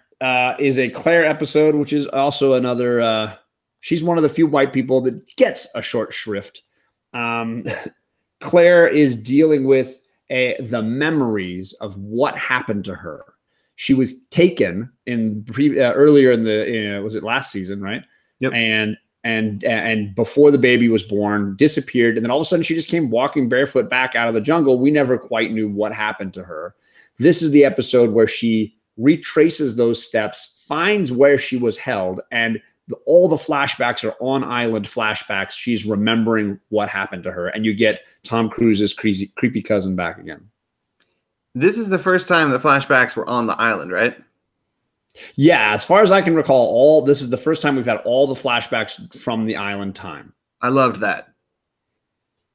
Is a Claire episode, which is also another... she's one of the few white people that gets a short shrift. Claire is dealing with the memories of what happened to her. She was taken earlier in the was it last season, right? Yep. And before the baby was born, disappeared, and then all of a sudden she just came walking barefoot back out of the jungle. We never quite knew what happened to her. This is the episode where she retraces those steps, finds where she was held, and all the flashbacks are on island flashbacks. She's remembering what happened to her, and you get Tom Cruise's creepy cousin back again. This is the first time the flashbacks were on the island, right? Yeah, as far as I can recall, this is the first time we've had all the flashbacks from the island time. I loved that.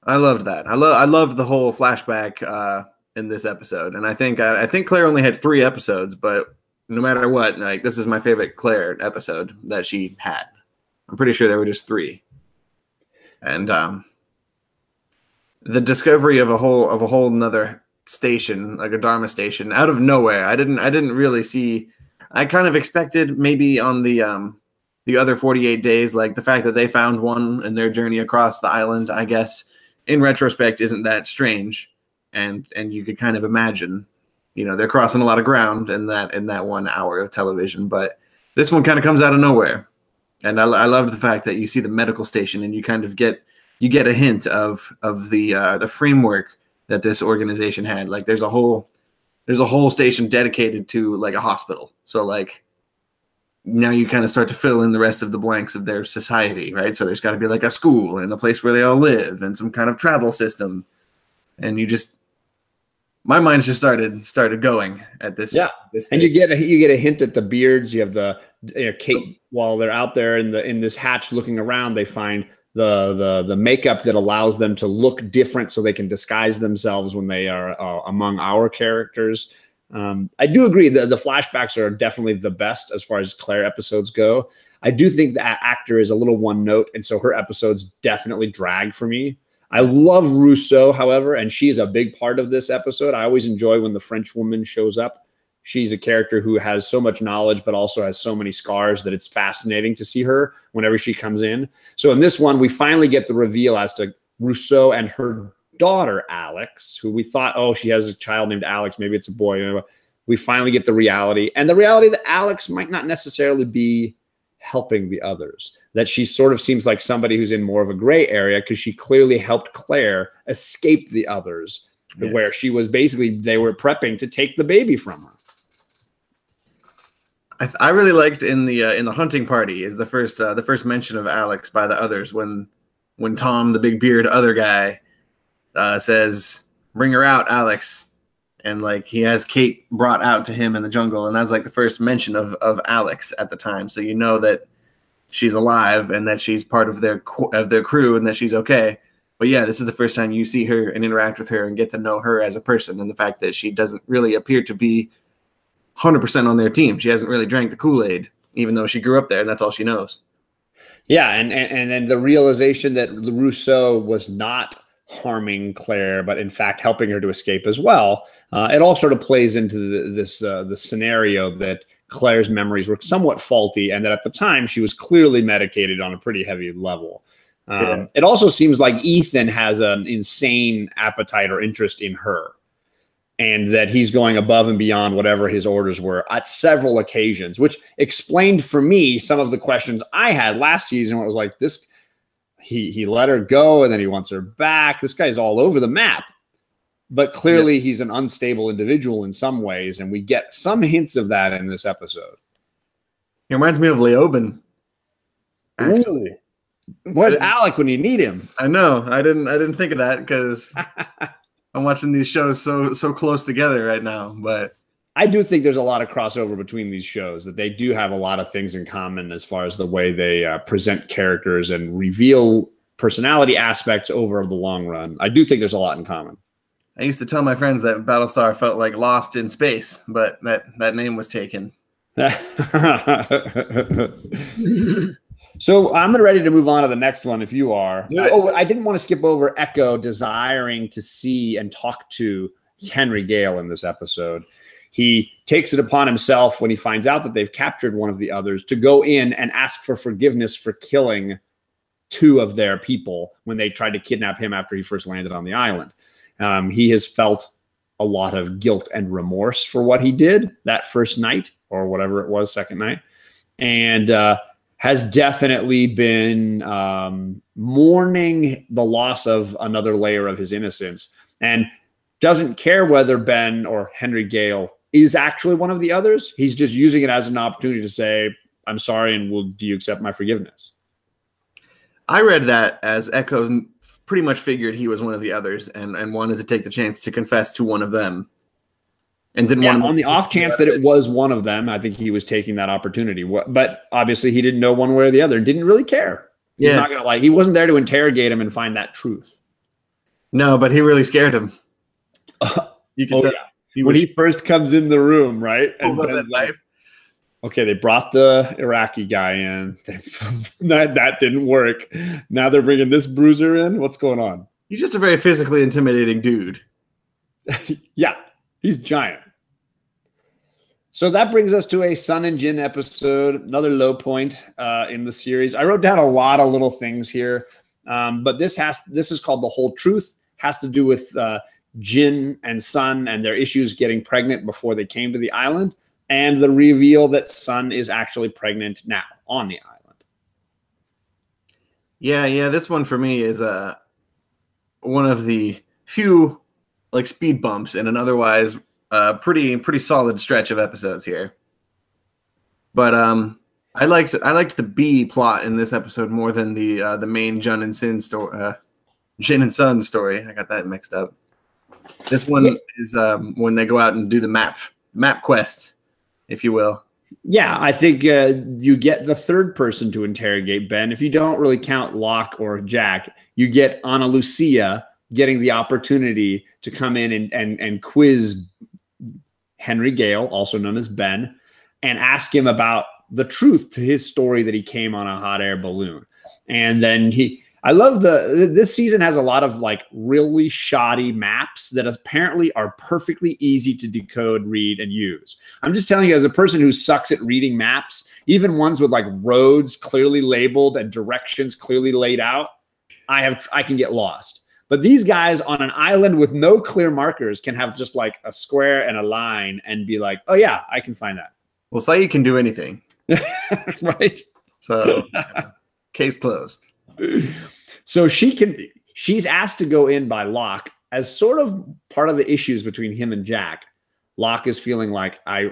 I loved the whole flashback in this episode, and I think Claire only had 3 episodes, but no matter what, like, this is my favorite Claire episode that she had. I'm pretty sure there were just 3, and the discovery of a whole nother station, like a Dharma station, out of nowhere. I didn't really see. I kind of expected maybe on the other 48 days, like the fact that they found one in their journey across the island, I guess in retrospect isn't that strange, and you could kind of imagine, they're crossing a lot of ground in that 1 hour of television, but this one kind of comes out of nowhere, and I loved the fact that you see the medical station and you kind of get a hint of the framework that this organization had. Like there's a whole station dedicated to like a hospital. So like now you kind of start to fill in the rest of the blanks of their society, right? So there's got to be like a school and a place where they all live and some kind of travel system. And my mind just started going at this. Yeah. And you get a hint that the beards, you have the Kate, while they're out there in this hatch looking around, they find the makeup that allows them to look different so they can disguise themselves when they are among our characters. I do agree that the flashbacks are definitely the best as far as Claire episodes go. I do think the actor is a little one note, and so her episodes definitely drag for me. I love Rousseau, however, and she is a big part of this episode. I always enjoy when the French woman shows up. She's a character who has so much knowledge, but also has so many scars that it's fascinating to see her whenever she comes in. So in this one, we finally get the reveal as to Rousseau and her daughter, Alex, who we thought, oh, she has a child named Alex. Maybe it's a boy. We finally get the reality. And the reality that Alex might not necessarily be helping the others, that she sort of seems like somebody who's in more of a gray area because she clearly helped Claire escape the others, where she was basically, they were prepping to take the baby from her. I really liked in the hunting party is the first mention of Alex by the others when Tom, the big beard other guy, says, "Bring her out, Alex," and like he has Kate brought out to him in the jungle, and that's like the first mention of Alex at the time, so you know that she's alive and that she's part of their crew and that she's okay. But yeah, this is the first time you see her and interact with her and get to know her as a person, and the fact that she doesn't really appear to be 100% on their team. She hasn't really drank the Kool-Aid, even though she grew up there and that's all she knows. Yeah, and then the realization that Rousseau was not harming Claire, but in fact helping her to escape as well. It all sort of plays into the scenario that Claire's memories were somewhat faulty, and that at the time she was clearly medicated on a pretty heavy level. It also seems like Ethan has an insane appetite or interest in her, and that he's going above and beyond whatever his orders were at several occasions, which explained for me some of the questions I had last season, where it was like, this, he let her go and then he wants her back. This guy's all over the map. But clearly he's an unstable individual in some ways, and we get some hints of that in this episode. It reminds me of Leoben, actually. Ooh. Where's Alec when you need him? I know. I didn't think of that because I'm watching these shows so close together right now. But I do think there's a lot of crossover between these shows, that they do have a lot of things in common as far as the way they present characters and reveal personality aspects over the long run. I do think there's a lot in common. I used to tell my friends that Battlestar felt like Lost in space, but that name was taken. So I'm ready to move on to the next one if you are. Oh, I didn't want to skip over Echo desiring to see and talk to Henry Gale in this episode. He takes it upon himself when he finds out that they've captured one of the others to go in and ask for forgiveness for killing 2 of their people when they tried to kidnap him after he first landed on the island. He has felt a lot of guilt and remorse for what he did that first night, or whatever it was, second night, and has definitely been mourning the loss of another layer of his innocence, and doesn't care whether Ben or Henry Gale is actually one of the others. He's just using it as an opportunity to say, I'm sorry, and do you accept my forgiveness? I read that as Echo pretty much figured he was one of the others and wanted to take the chance to confess to one of them. And didn't want to, on the off chance that it was one of them, I think he was taking that opportunity. But obviously he didn't know one way or the other, didn't really care. He's not gonna he wasn't there to interrogate him and find that truth. No, but he really scared him. You can tell. Yeah. When he first comes in the room, right? And that knife. Okay, they brought the Iraqi guy in. that didn't work. Now they're bringing this bruiser in. What's going on? He's just a very physically intimidating dude. Yeah, he's giant. So that brings us to a Sun and Jin episode, another low point in the series. I wrote down a lot of little things here, but this is called The Whole Truth. Has to do with Jin and Sun and their issues getting pregnant before they came to the island, and the reveal that Sun is actually pregnant now on the island. Yeah. This one for me is one of the few speed bumps in an otherwise pretty solid stretch of episodes here. But I liked the B plot in this episode more than the main Jin and Sun story. I got that mixed up. This one is when they go out and do the map quest, if you will. Yeah, I think you get the third person to interrogate Ben. If you don't really count Locke or Jack, you get Ana Lucia getting the opportunity to come in and quiz Henry Gale, also known as Ben, and ask him about the truth to his story that he came on a hot air balloon. And then I love this season has a lot of really shoddy maps that apparently are perfectly easy to decode, read, and use. I'm just telling you, as a person who sucks at reading maps, even ones with roads clearly labeled and directions clearly laid out, I can get lost. But these guys on an island with no clear markers can have just a square and a line and be like, oh yeah, I can find that. Well, Saeed can do anything. Right? So case closed. So she's asked to go in by Locke as sort of part of the issues between him and Jack. Locke is feeling like I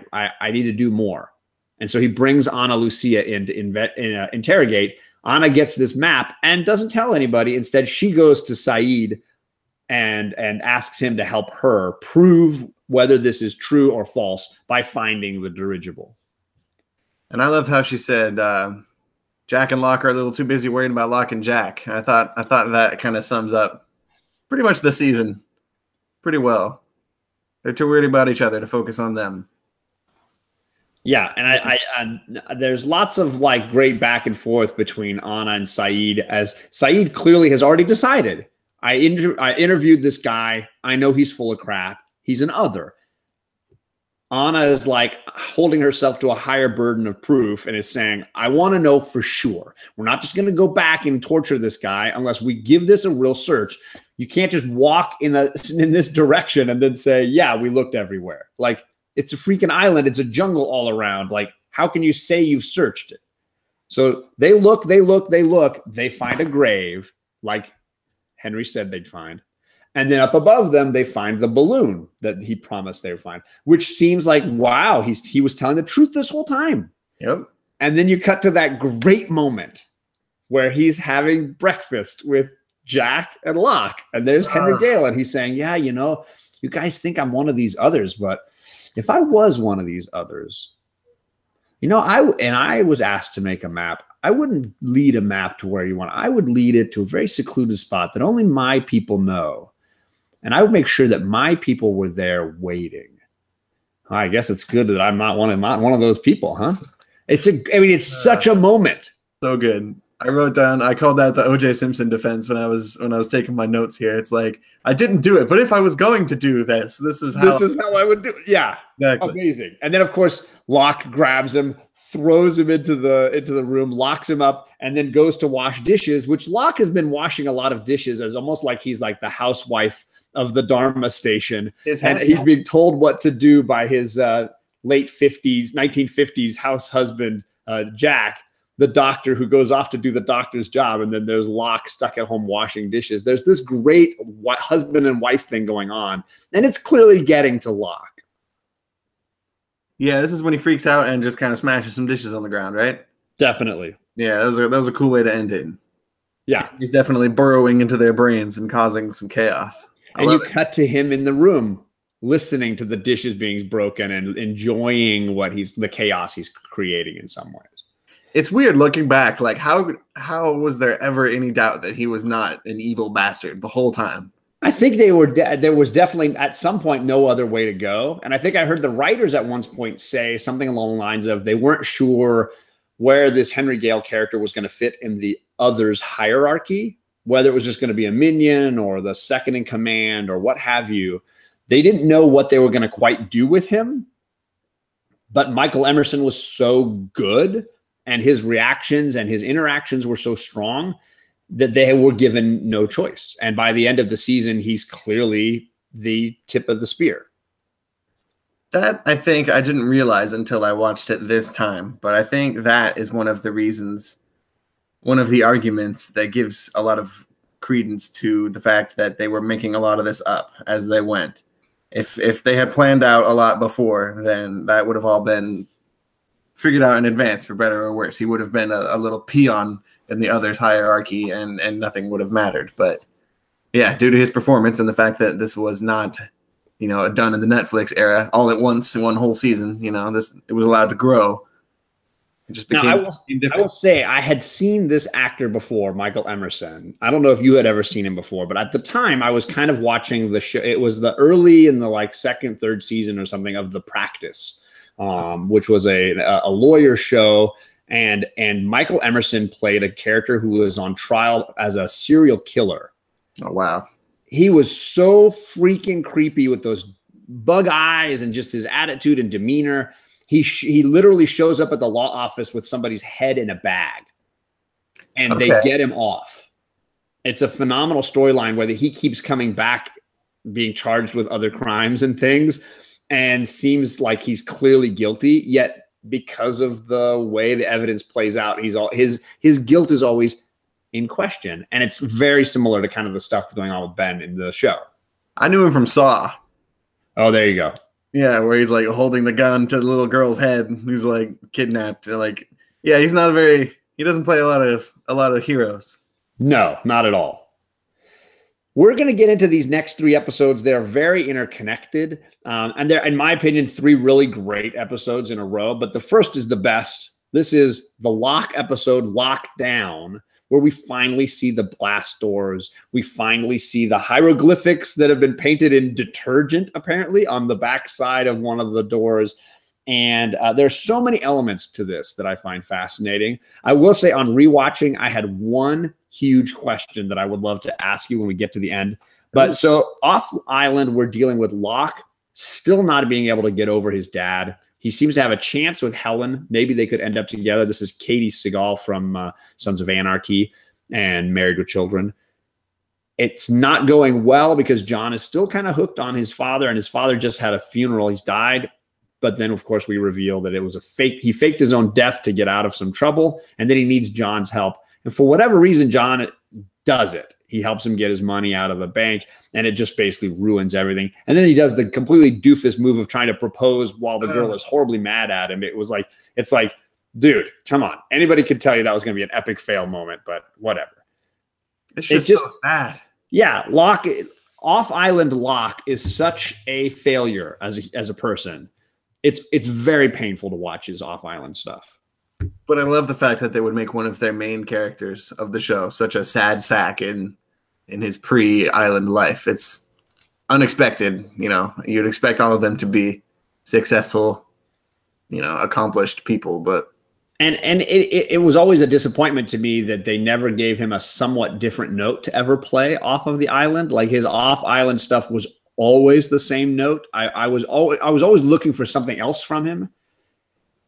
need to do more. And so he brings Ana Lucia in to interrogate. Ana gets this map and doesn't tell anybody. Instead, she goes to Saeed and asks him to help her prove whether this is true or false by finding the dirigible. And I loved how she said, Jack and Locke are a little too busy worrying about Locke and Jack. I thought that kind of sums up pretty much the season pretty well. They're too worried about each other to focus on them. Yeah, and I there's lots of great back and forth between Ana and Saeed, as Saeed clearly has already decided. I interviewed this guy. I know he's full of crap. He's an other. Ana is holding herself to a higher burden of proof and is saying, I want to know for sure. We're not just going to go back and torture this guy unless we give this a real search. You can't just walk in this direction and then say, yeah, we looked everywhere. It's a freaking island. It's a jungle all around. How can you say you've searched it? So they look. They find a grave, like Henry said they'd find. And then up above them, they find the balloon that he promised they would find, which seems like, wow, he was telling the truth this whole time. Yep. And then you cut to that great moment where he's having breakfast with Jack and Locke. And there's Henry Gale, and he's saying, yeah, you guys think I'm one of these others, but If I was one of these others, I was asked to make a map, I wouldn't lead a map to where you want. I would lead it to a very secluded spot that only my people know. And I would make sure that my people were there waiting. I guess it's good that I'm not one of those people, huh? It's such a moment. So good. I wrote down, I called that the O.J. Simpson defense when I was taking my notes here. It's like, I didn't do it, but if I was going to do this, this is how I would do it. Yeah. Exactly. Amazing. And then of course, Locke grabs him, throws him into the room, locks him up, and then goes to wash dishes, which Locke has been washing a lot of dishes as almost like he's like the housewife of the Dharma station. And he's being told what to do by his late 1950s house husband, Jack, the doctor who goes off to do the doctor's job. And then there's Locke stuck at home washing dishes. There's this great husband and wife thing going on. And it's clearly getting to Locke. Yeah, this is when he freaks out and just kind of smashes some dishes on the ground, right? Definitely. Yeah, that was a cool way to end it. Yeah. He's definitely burrowing into their brains and causing some chaos. And you cut to him in the room, listening to the dishes being broken and enjoying the chaos he's creating in some ways. It's weird looking back. Like, how was there ever any doubt that he was not an evil bastard the whole time? I think there was definitely at some point no other way to go. And I think I heard the writers at one point say something along the lines of they weren't sure where this Henry Gale character was going to fit in the others hierarchy, whether it was just going to be a minion or the second in command or what have you. They didn't know what they were going to quite do with him. But Michael Emerson was so good, and his reactions and his interactions were so strong that they were given no choice. And by the end of the season, he's clearly the tip of the spear. That, I think, I didn't realize until I watched it this time. But I think that is one of the reasons, one of the arguments that gives a lot of credence to the fact that they were making a lot of this up as they went. If they had planned out a lot before, then that would have all been figured out in advance, for better or worse. He would have been a little peon in the others hierarchy, and nothing would have mattered. But yeah, due to his performance and the fact that this was not, done in the Netflix era all at once in one whole season, it was allowed to grow. It just became I will say I had seen this actor before, Michael Emerson. I don't know if you had ever seen him before, but at the time I was kind of watching the show. It was the early in the second, third season or something of The Practice, which was a lawyer show. And Michael Emerson played a character who was on trial as a serial killer. Oh, wow. He was so freaking creepy with those bug eyes and just his attitude and demeanor. He literally shows up at the law office with somebody's head in a bag, and they get him off. It's a phenomenal storyline where he keeps coming back, being charged with other crimes and things, and seems like he's clearly guilty, yet because of the way the evidence plays out, his guilt is always in question. And it's very similar to kind of the stuff that's going on with Ben in the show. I knew him from Saw. Oh, there you go. Yeah, where he's holding the gun to the little girl's head who's kidnapped. And yeah, he doesn't play a lot of heroes. No, not at all. We're going to get into these next 3 episodes. They're very interconnected. And they're, in my opinion, 3 really great episodes in a row. But the first is the best. This is the Locke episode, Lockdown, where we finally see the blast doors. We finally see the hieroglyphics that have been painted in detergent, apparently, on the backside of one of the doors. And there's so many elements to this that I find fascinating. I will say on rewatching, I had one huge question that I would love to ask you when we get to the end. But so off island, we're dealing with Locke still not being able to get over his dad. He seems to have a chance with Helen. Maybe they could end up together. This is Katie Seagal from Sons of Anarchy and Married with Children. It's not going well because John is still kind of hooked on his father, and his father just had a funeral. He's died. But then, of course, we reveal that it was a fake. He faked his own death to get out of some trouble, and then he needs John's help. And for whatever reason, John does it. He helps him get his money out of the bank, and it just basically ruins everything. And then he does the completely doofus move of trying to propose while the girl is horribly mad at him. It's like, dude, come on. Anybody could tell you that was going to be an epic fail moment, but whatever. It's just so sad. Yeah, Off-Island Locke is such a failure as a person it's very painful to watch his off-island stuff. But I love the fact that they would make one of their main characters of the show such a sad sack in his pre-island life. It's unexpected, you know. You'd expect all of them to be successful, you know, accomplished people, but and it was always a disappointment to me that they never gave him a somewhat different note to ever play off of the island. Like his off-island stuff was always the same note. I was always looking for something else from him.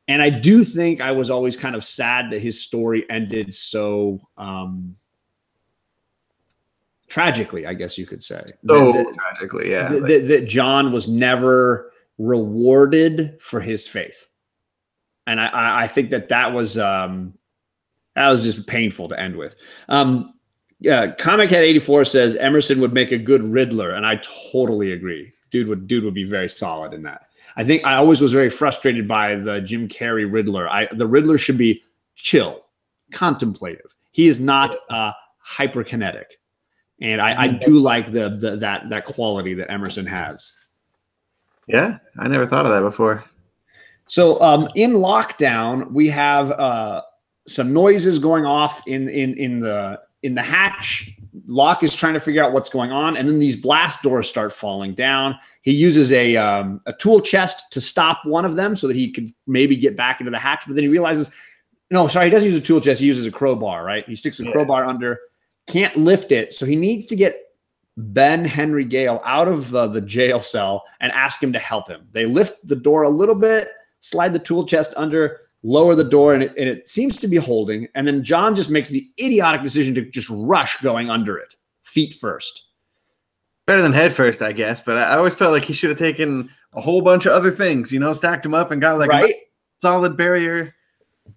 And I do think I was always kind of sad that his story ended so tragically, I guess you could say. Tragically, yeah. That John was never rewarded for his faith. And I think that was just painful to end with. Yeah, Comic Head 84 says Emerson would make a good Riddler, and I totally agree. Dude would be very solid in that. I think I always was very frustrated by the Jim Carrey Riddler. The Riddler should be chill, contemplative. He is not hyperkinetic, and I do like that quality that Emerson has. Yeah, I never thought of that before. So in lockdown, we have some noises going off in the hatch. Locke is trying to figure out what's going on, and then these blast doors start falling down. He uses a tool chest to stop one of them so that he could maybe get back into the hatch, but then he realizes, no, sorry, he doesn't use a tool chest. He uses a crowbar, right? He sticks a crowbar under, can't lift it, so he needs to get Ben Henry Gale out of the jail cell and ask him to help him. They lift the door a little bit, slide the tool chest under, lower the door, and it seems to be holding. And then John just makes the idiotic decision to just rush going under it, feet first. Better than head first, I guess. But I always felt like he should have taken a whole bunch of other things, you know, stacked them up and got like a solid barrier.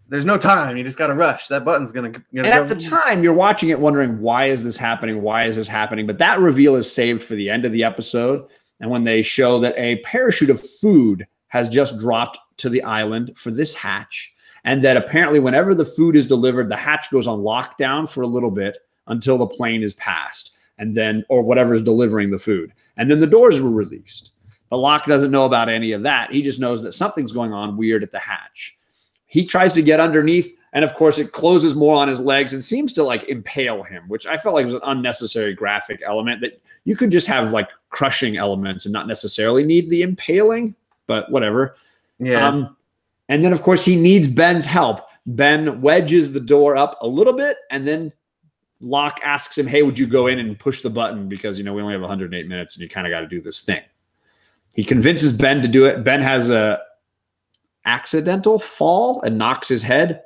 There's no time. You just got to rush. That button's going to go. And at the time, you're watching it wondering, why is this happening? Why is this happening? But that reveal is saved for the end of the episode. And when they show that a parachute of food has just dropped to the island for this hatch, and that apparently whenever the food is delivered, the hatch goes on lockdown for a little bit until the plane is passed, and then, or whatever is delivering the food. And then the doors were released. But Locke doesn't know about any of that. He just knows that something's going on weird at the hatch. He tries to get underneath, and of course it closes more on his legs and seems to like impale him, which I felt like was an unnecessary graphic element that you could just have like crushing elements and not necessarily need the impaling, but whatever. Yeah. And then, of course, he needs Ben's help. Ben wedges the door up a little bit, and then Locke asks him, hey, would you go in and push the button? Because, you know, we only have 108 minutes, and you kind of got to do this thing. He convinces Ben to do it. Ben has a accidental fall and knocks his head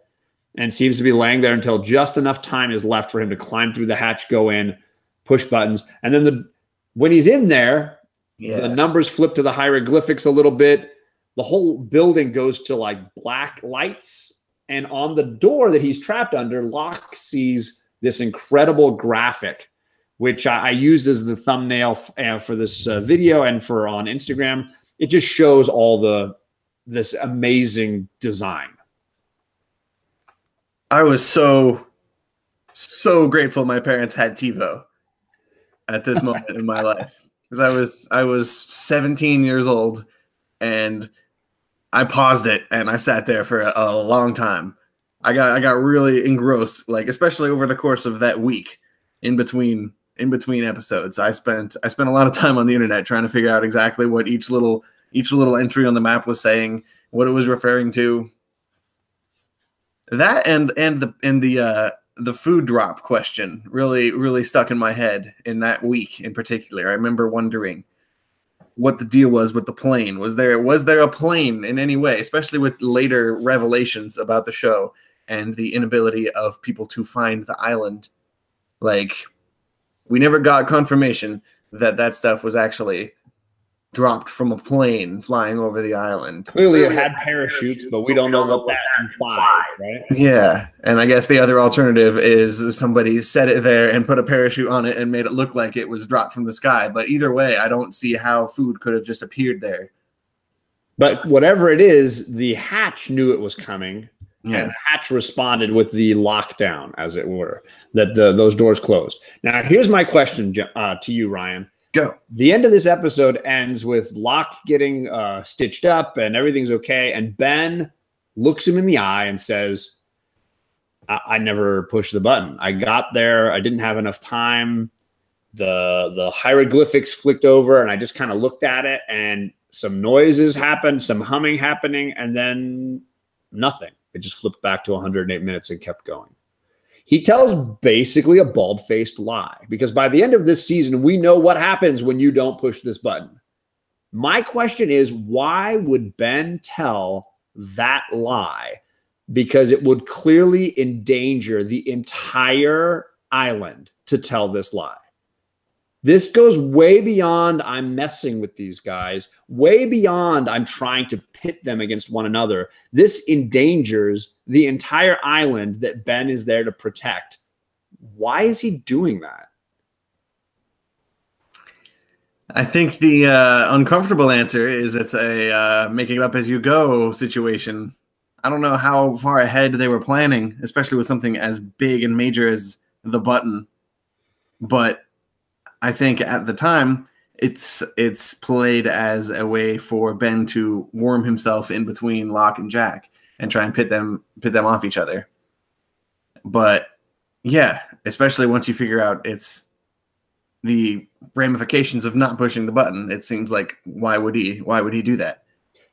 and seems to be laying there until just enough time is left for him to climb through the hatch, go in, push buttons. And then when he's in there, the numbers flip to the hieroglyphics a little bit. The whole building goes to like black lights. And on the door that he's trapped under, Locke sees this incredible graphic, which I used as the thumbnail for this video and for on Instagram. It just shows all this amazing design. I was so grateful my parents had TiVo at this moment in my life, because I was 17 years old, and I paused it and I sat there for a long time. I got really engrossed, like especially over the course of that week in between episodes. I spent a lot of time on the internet trying to figure out exactly what each little entry on the map was saying, what it was referring to. That and the food drop question really stuck in my head in that week in particular. I remember wondering what the deal was with the plane. Was there a plane in any way, especially with later revelations about the show and the inability of people to find the island? Like, we never got confirmation that stuff was actually dropped from a plane flying over the island. Clearly it had parachutes, but we don't know what that implies, right? Yeah, and I guess the other alternative is somebody set it there and put a parachute on it and made it look like it was dropped from the sky. But either way, I don't see how food could have just appeared there. But whatever it is, the hatch knew it was coming. Yeah. And the hatch responded with the lockdown, as it were, that those doors closed. Now, here's my question to you, Ryan. Go. The end of this episode ends with Locke getting stitched up and everything's okay. And Ben looks him in the eye and says, I never pushed the button. I got there. I didn't have enough time. The hieroglyphics flicked over and I just kind of looked at it and some noises happened, some humming happening, and then nothing. It just flipped back to 108 minutes and kept going. He tells basically a bald-faced lie because by the end of this season, we know what happens when you don't push this button. My question is, why would Ben tell that lie? Because it would clearly endanger the entire island to tell this lie. This goes way beyond I'm messing with these guys, way beyond I'm trying to pit them against one another. This endangers the entire island that Ben is there to protect. Why is he doing that? I think the uncomfortable answer is it's a making it up as you go situation. I don't know how far ahead they were planning, especially with something as big and major as the button. But I think at the time it's played as a way for Ben to worm himself in between Locke and Jack and try and pit them off each other. But yeah, especially once you figure out it's the ramifications of not pushing the button, it seems like why would he do that?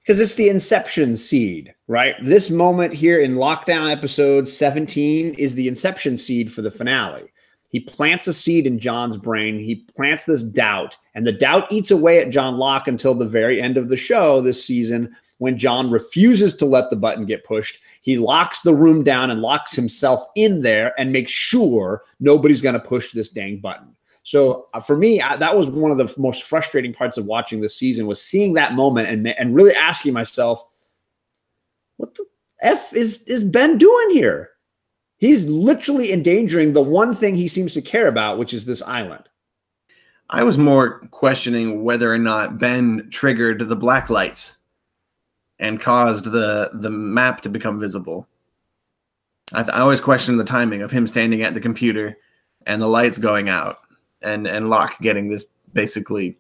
Because it's the inception seed, right? This moment here in Lockdown episode 17 is the inception seed for the finale. He plants a seed in John's brain. He plants this doubt, and the doubt eats away at John Locke until the very end of the show this season when John refuses to let the button get pushed. He locks the room down and locks himself in there and makes sure nobody's going to push this dang button. So for me, that was one of the most frustrating parts of watching this season was seeing that moment and really asking myself, what the F is Ben doing here? He's literally endangering the one thing he seems to care about, which is this island. I was more questioning whether or not Ben triggered the black lights and caused the map to become visible. I always question the timing of him standing at the computer and the lights going out and Locke getting this basically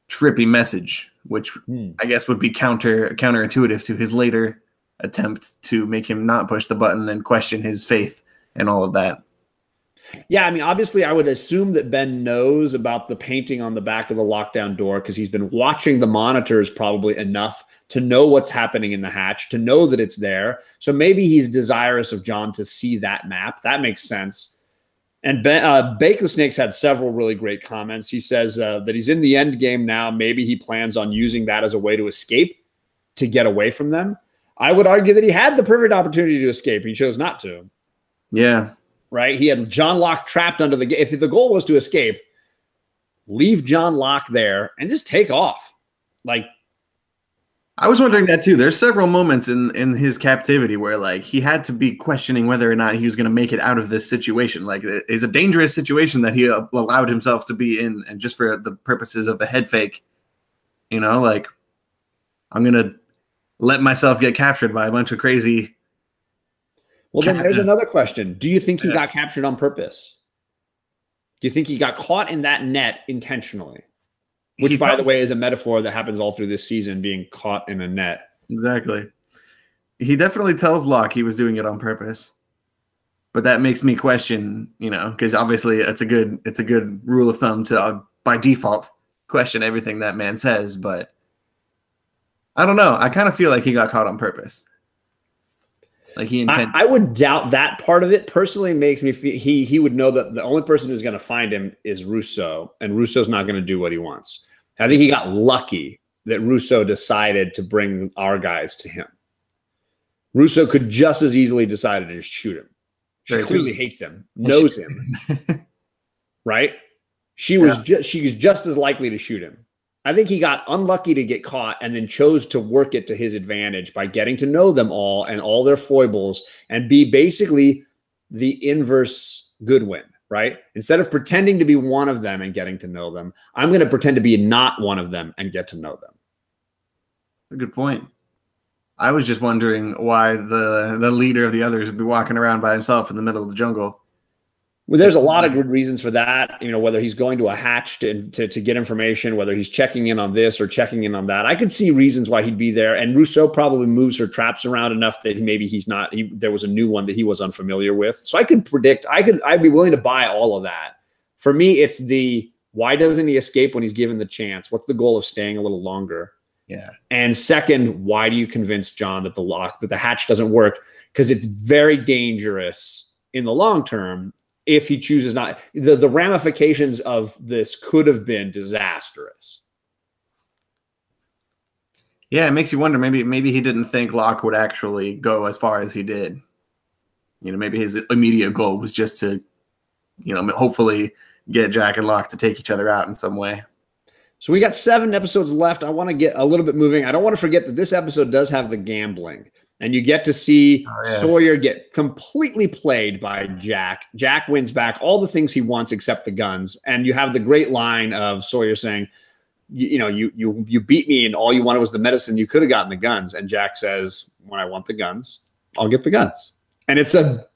trippy message, which I guess would be counterintuitive to his later attempt to make him not push the button and question his faith and all of that. Yeah, I mean, obviously, I would assume that Ben knows about the painting on the back of the lockdown door because he's been watching the monitors probably enough to know what's happening in the hatch, to know that it's there. So maybe he's desirous of John to see that map. That makes sense. And Bake the Snakes had several really great comments. He says that he's in the end game now. Maybe he plans on using that as a way to escape, to get away from them. I would argue that he had the perfect opportunity to escape. He chose not to. Yeah. Right? He had John Locke trapped under the gate. If the goal was to escape, leave John Locke there and just take off. Like, I was wondering that too. There's several moments in his captivity where like he had to be questioning whether or not he was going to make it out of this situation. Like it's a dangerous situation that he allowed himself to be in, and just for the purposes of a head fake, you know, like I'm going to let myself get captured by a bunch of crazy. Well, then there's another question. Do you think he got captured on purpose? Do you think he got caught in that net intentionally? Which, by the way, is a metaphor that happens all through this season, being caught in a net. Exactly. He definitely tells Locke he was doing it on purpose. But that makes me question, you know, because obviously it's a good rule of thumb to, by default, question everything that man says. But I don't know. I kind of feel like he got caught on purpose. Like he intended. I would doubt that part of it. Personally, makes me feel he would know that the only person who's going to find him is Russo, and Russo's not going to do what he wants. I think he got lucky that Russo decided to bring our guys to him. Russo could just as easily decide to just shoot him. She clearly hates him, knows him, right? She was just as likely to shoot him. I think he got unlucky to get caught and then chose to work it to his advantage by getting to know them all and all their foibles and be basically the inverse Goodwin, right? Instead of pretending to be one of them and getting to know them, I'm going to pretend to be not one of them and get to know them. A good point. I was just wondering why the leader of the others would be walking around by himself in the middle of the jungle. Well, there's a lot of good reasons for that. You know, whether he's going to a hatch to get information, whether he's checking in on this or checking in on that. I could see reasons why he'd be there. And Rousseau probably moves her traps around enough that maybe he's not. There was a new one that he was unfamiliar with. So I could predict. I'd be willing to buy all of that. For me, it's the why doesn't he escape when he's given the chance? What's the goal of staying a little longer? Yeah. And second, why do you convince John that the hatch doesn't work? Because it's very dangerous in the long term. If he chooses not, the ramifications of this could have been disastrous. Yeah, it makes you wonder. Maybe he didn't think Locke would actually go as far as he did. You know, maybe his immediate goal was just to, you know, hopefully get Jack and Locke to take each other out in some way. So we got 7 episodes left. I want to get a little bit moving. I don't want to forget that this episode does have the gambling. And you get to see Sawyer get completely played by Jack. Jack wins back all the things he wants except the guns. And you have the great line of Sawyer saying, you beat me and all you wanted was the medicine. You could have gotten the guns. And Jack says, when I want the guns, I'll get the guns. And it's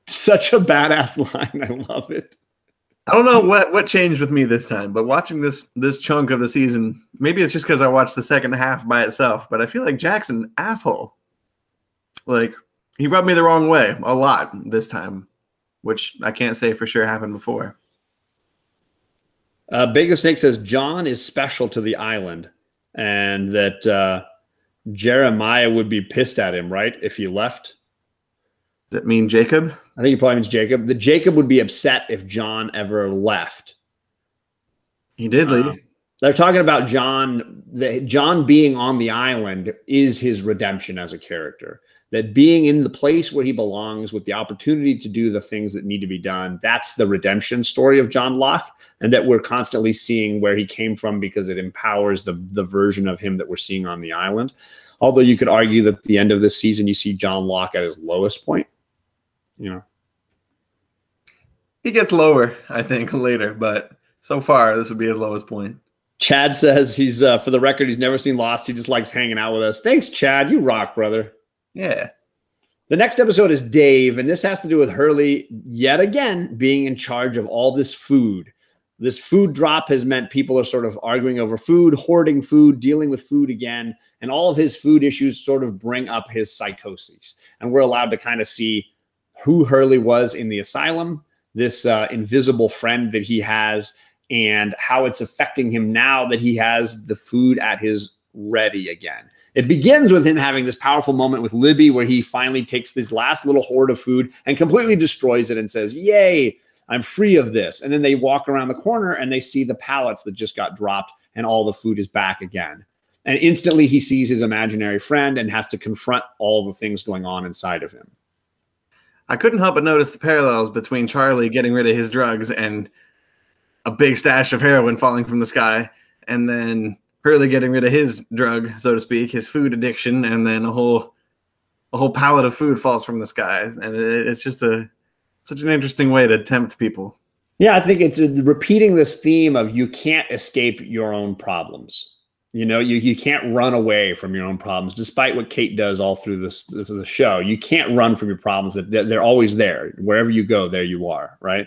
such a badass line. I love it. I don't know what changed with me this time, but watching this chunk of the season, maybe it's just because I watched the second half by itself, but I feel like Jack's an asshole. Like, he rubbed me the wrong way a lot this time, which I can't say for sure happened before. Big the Snake says John is special to the island and that Jeremiah would be pissed at him, right, if he left. Does that mean Jacob? I think he probably means Jacob. The Jacob would be upset if John ever left. He did leave. They're talking about John. John being on the island is his redemption as a character. That being in the place where he belongs with the opportunity to do the things that need to be done, that's the redemption story of John Locke, and that we're constantly seeing where he came from because it empowers the version of him that we're seeing on the island. Although you could argue that at the end of this season, you see John Locke at his lowest point. You know, he gets lower, I think, later, but so far this would be his lowest point. Chad says he's, for the record, he's never seen Lost. He just likes hanging out with us. Thanks, Chad. You rock, brother. Yeah. The next episode is Dave, and this has to do with Hurley yet again being in charge of all this food. This food drop has meant people are sort of arguing over food, hoarding food, dealing with food again, and all of his food issues sort of bring up his psychosis. And we're allowed to kind of see who Hurley was in the asylum, this invisible friend that he has, and how it's affecting him now that he has the food at his ready again. It begins with him having this powerful moment with Libby where he finally takes this last little hoard of food and completely destroys it and says, yay, I'm free of this. And then they walk around the corner and they see the pallets that just got dropped and all the food is back again. And instantly he sees his imaginary friend and has to confront all the things going on inside of him. I couldn't help but notice the parallels between Charlie getting rid of his drugs and a big stash of heroin falling from the sky, and then Hurley getting rid of his drug, so to speak, his food addiction, and then a whole pallet of food falls from the skies. And it's just such an interesting way to tempt people. Yeah, I think it's repeating this theme of you can't escape your own problems. You know, you can't run away from your own problems, despite what Kate does all through the show. You can't run from your problems. They're always there. Wherever you go, there you are, right?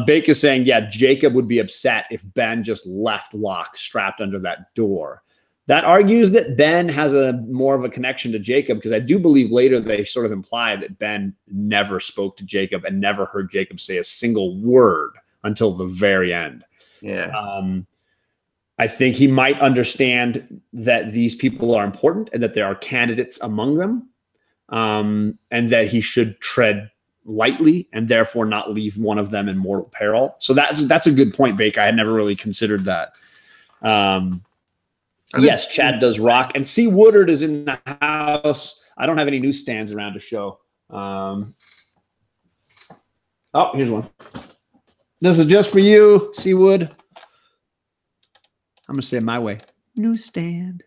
Bake is saying, yeah, Jacob would be upset if Ben just left Locke strapped under that door. That argues that Ben has more of a connection to Jacob, because I do believe later they sort of imply that Ben never spoke to Jacob and never heard Jacob say a single word until the very end. Yeah. I think he might understand that these people are important and that there are candidates among them, and that he should tread lightly and therefore not leave one of them in mortal peril. So that's a good point, Bake. I had never really considered that. Yes, Chad does rock. And C. Woodard is in the house. I don't have any newsstands around to show. Oh, here's one. This is just for you, C. Wood. I'm going to say it my way. Newsstand.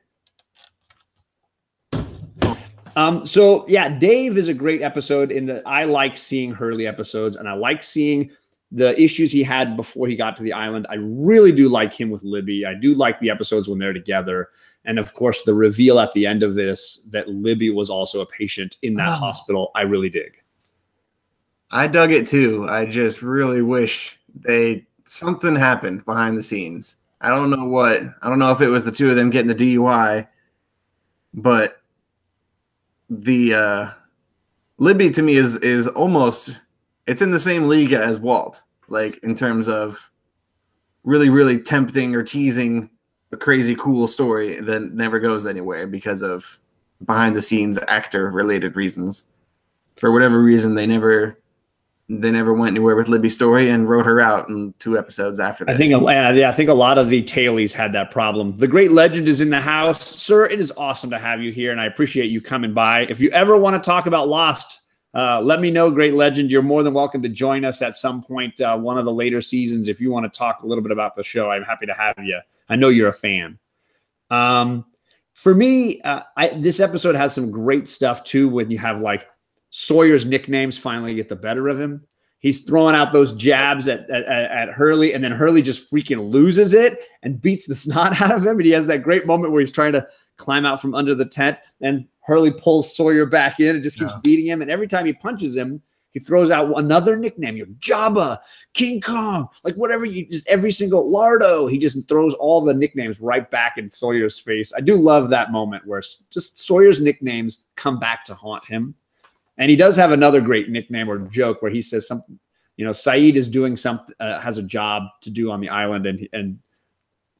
So yeah, Dave is a great episode in that I like seeing Hurley episodes, and I like seeing the issues he had before he got to the island. I really do like him with Libby. I do like the episodes when they're together. And of course, the reveal at the end of this that Libby was also a patient in that hospital, I really dig. I dug it too. I just really wish something happened behind the scenes. I don't know what. I don't know if it was the two of them getting the DUI, but the Libby to me is almost, it's in the same league as Walt, like in terms of really, really tempting or teasing a crazy cool story that never goes anywhere because of behind the scenes actor related reasons. For whatever reason, they never went anywhere with Libby's story and wrote her out in 2 episodes after that. I think a lot of the tailies had that problem. The great legend is in the house. Sir, it is awesome to have you here, and I appreciate you coming by. If you ever want to talk about Lost, let me know, great legend. You're more than welcome to join us at some point, one of the later seasons. If you want to talk a little bit about the show, I'm happy to have you. I know you're a fan. For me, this episode has some great stuff, too, when you have, like, Sawyer's nicknames finally get the better of him. He's throwing out those jabs at Hurley, and then Hurley just freaking loses it and beats the snot out of him. And he has that great moment where he's trying to climb out from under the tent, and Hurley pulls Sawyer back in and just keeps beating him. And every time he punches him, he throws out another nickname. You're Jabba, King Kong, like whatever, just every single Lardo. He just throws all the nicknames right back in Sawyer's face. I do love that moment where just Sawyer's nicknames come back to haunt him. And he does have another great nickname or joke where he says something, Saeed is doing something, has a job to do on the island. And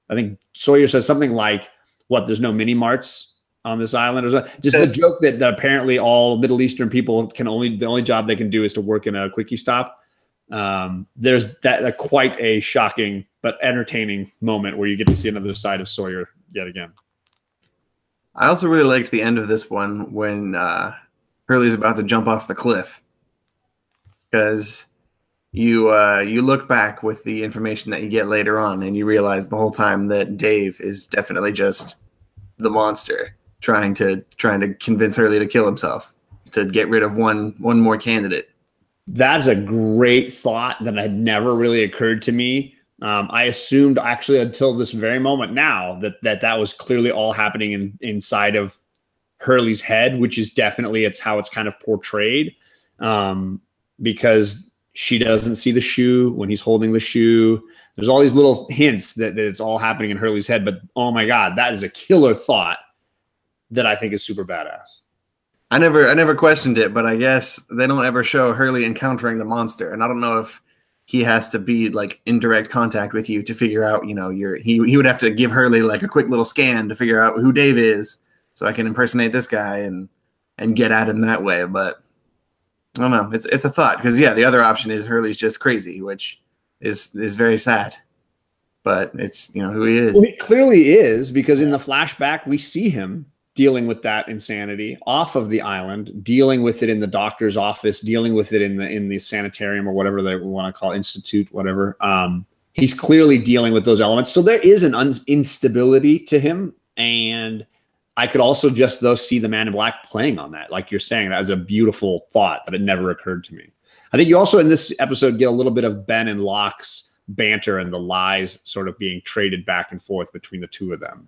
I think Sawyer says something like, what, there's no mini marts on this island, or something. Just the joke that apparently all Middle Eastern people the only job they can do is to work in a quickie stop. There's that quite a shocking but entertaining moment where you get to see another side of Sawyer yet again. I also really liked the end of this one when Hurley's about to jump off the cliff, because you look back with the information that you get later on, and you realize the whole time that Dave is definitely just the monster trying to convince Hurley to kill himself to get rid of one more candidate. That's a great thought that had never really occurred to me. I assumed actually until this very moment now that was clearly all happening inside of Hurley's head, which is definitely how it's kind of portrayed, because she doesn't see the shoe when he's holding the shoe. There's all these little hints that it's all happening in Hurley's head, but oh my God, that is a killer thought that I think is super badass. I never questioned it, but I guess they don't ever show Hurley encountering the monster, and I don't know if he has to be like in direct contact with you to figure out, he would have to give Hurley like a quick little scan to figure out who Dave is, so I can impersonate this guy and get at him that way. But I don't know. It's a thought, because the other option is Hurley's just crazy, which is very sad. But it's who he is. Well, he clearly is, because in the flashback we see him dealing with that insanity off of the island, dealing with it in the doctor's office, dealing with it in the sanitarium or whatever they want to call it, institute, whatever. He's clearly dealing with those elements. So there is an instability to him, and I could also just see the Man in Black playing on that. Like you're saying, that was a beautiful thought, but it never occurred to me. I think you also in this episode get a little bit of Ben and Locke's banter and the lies sort of being traded back and forth between the two of them.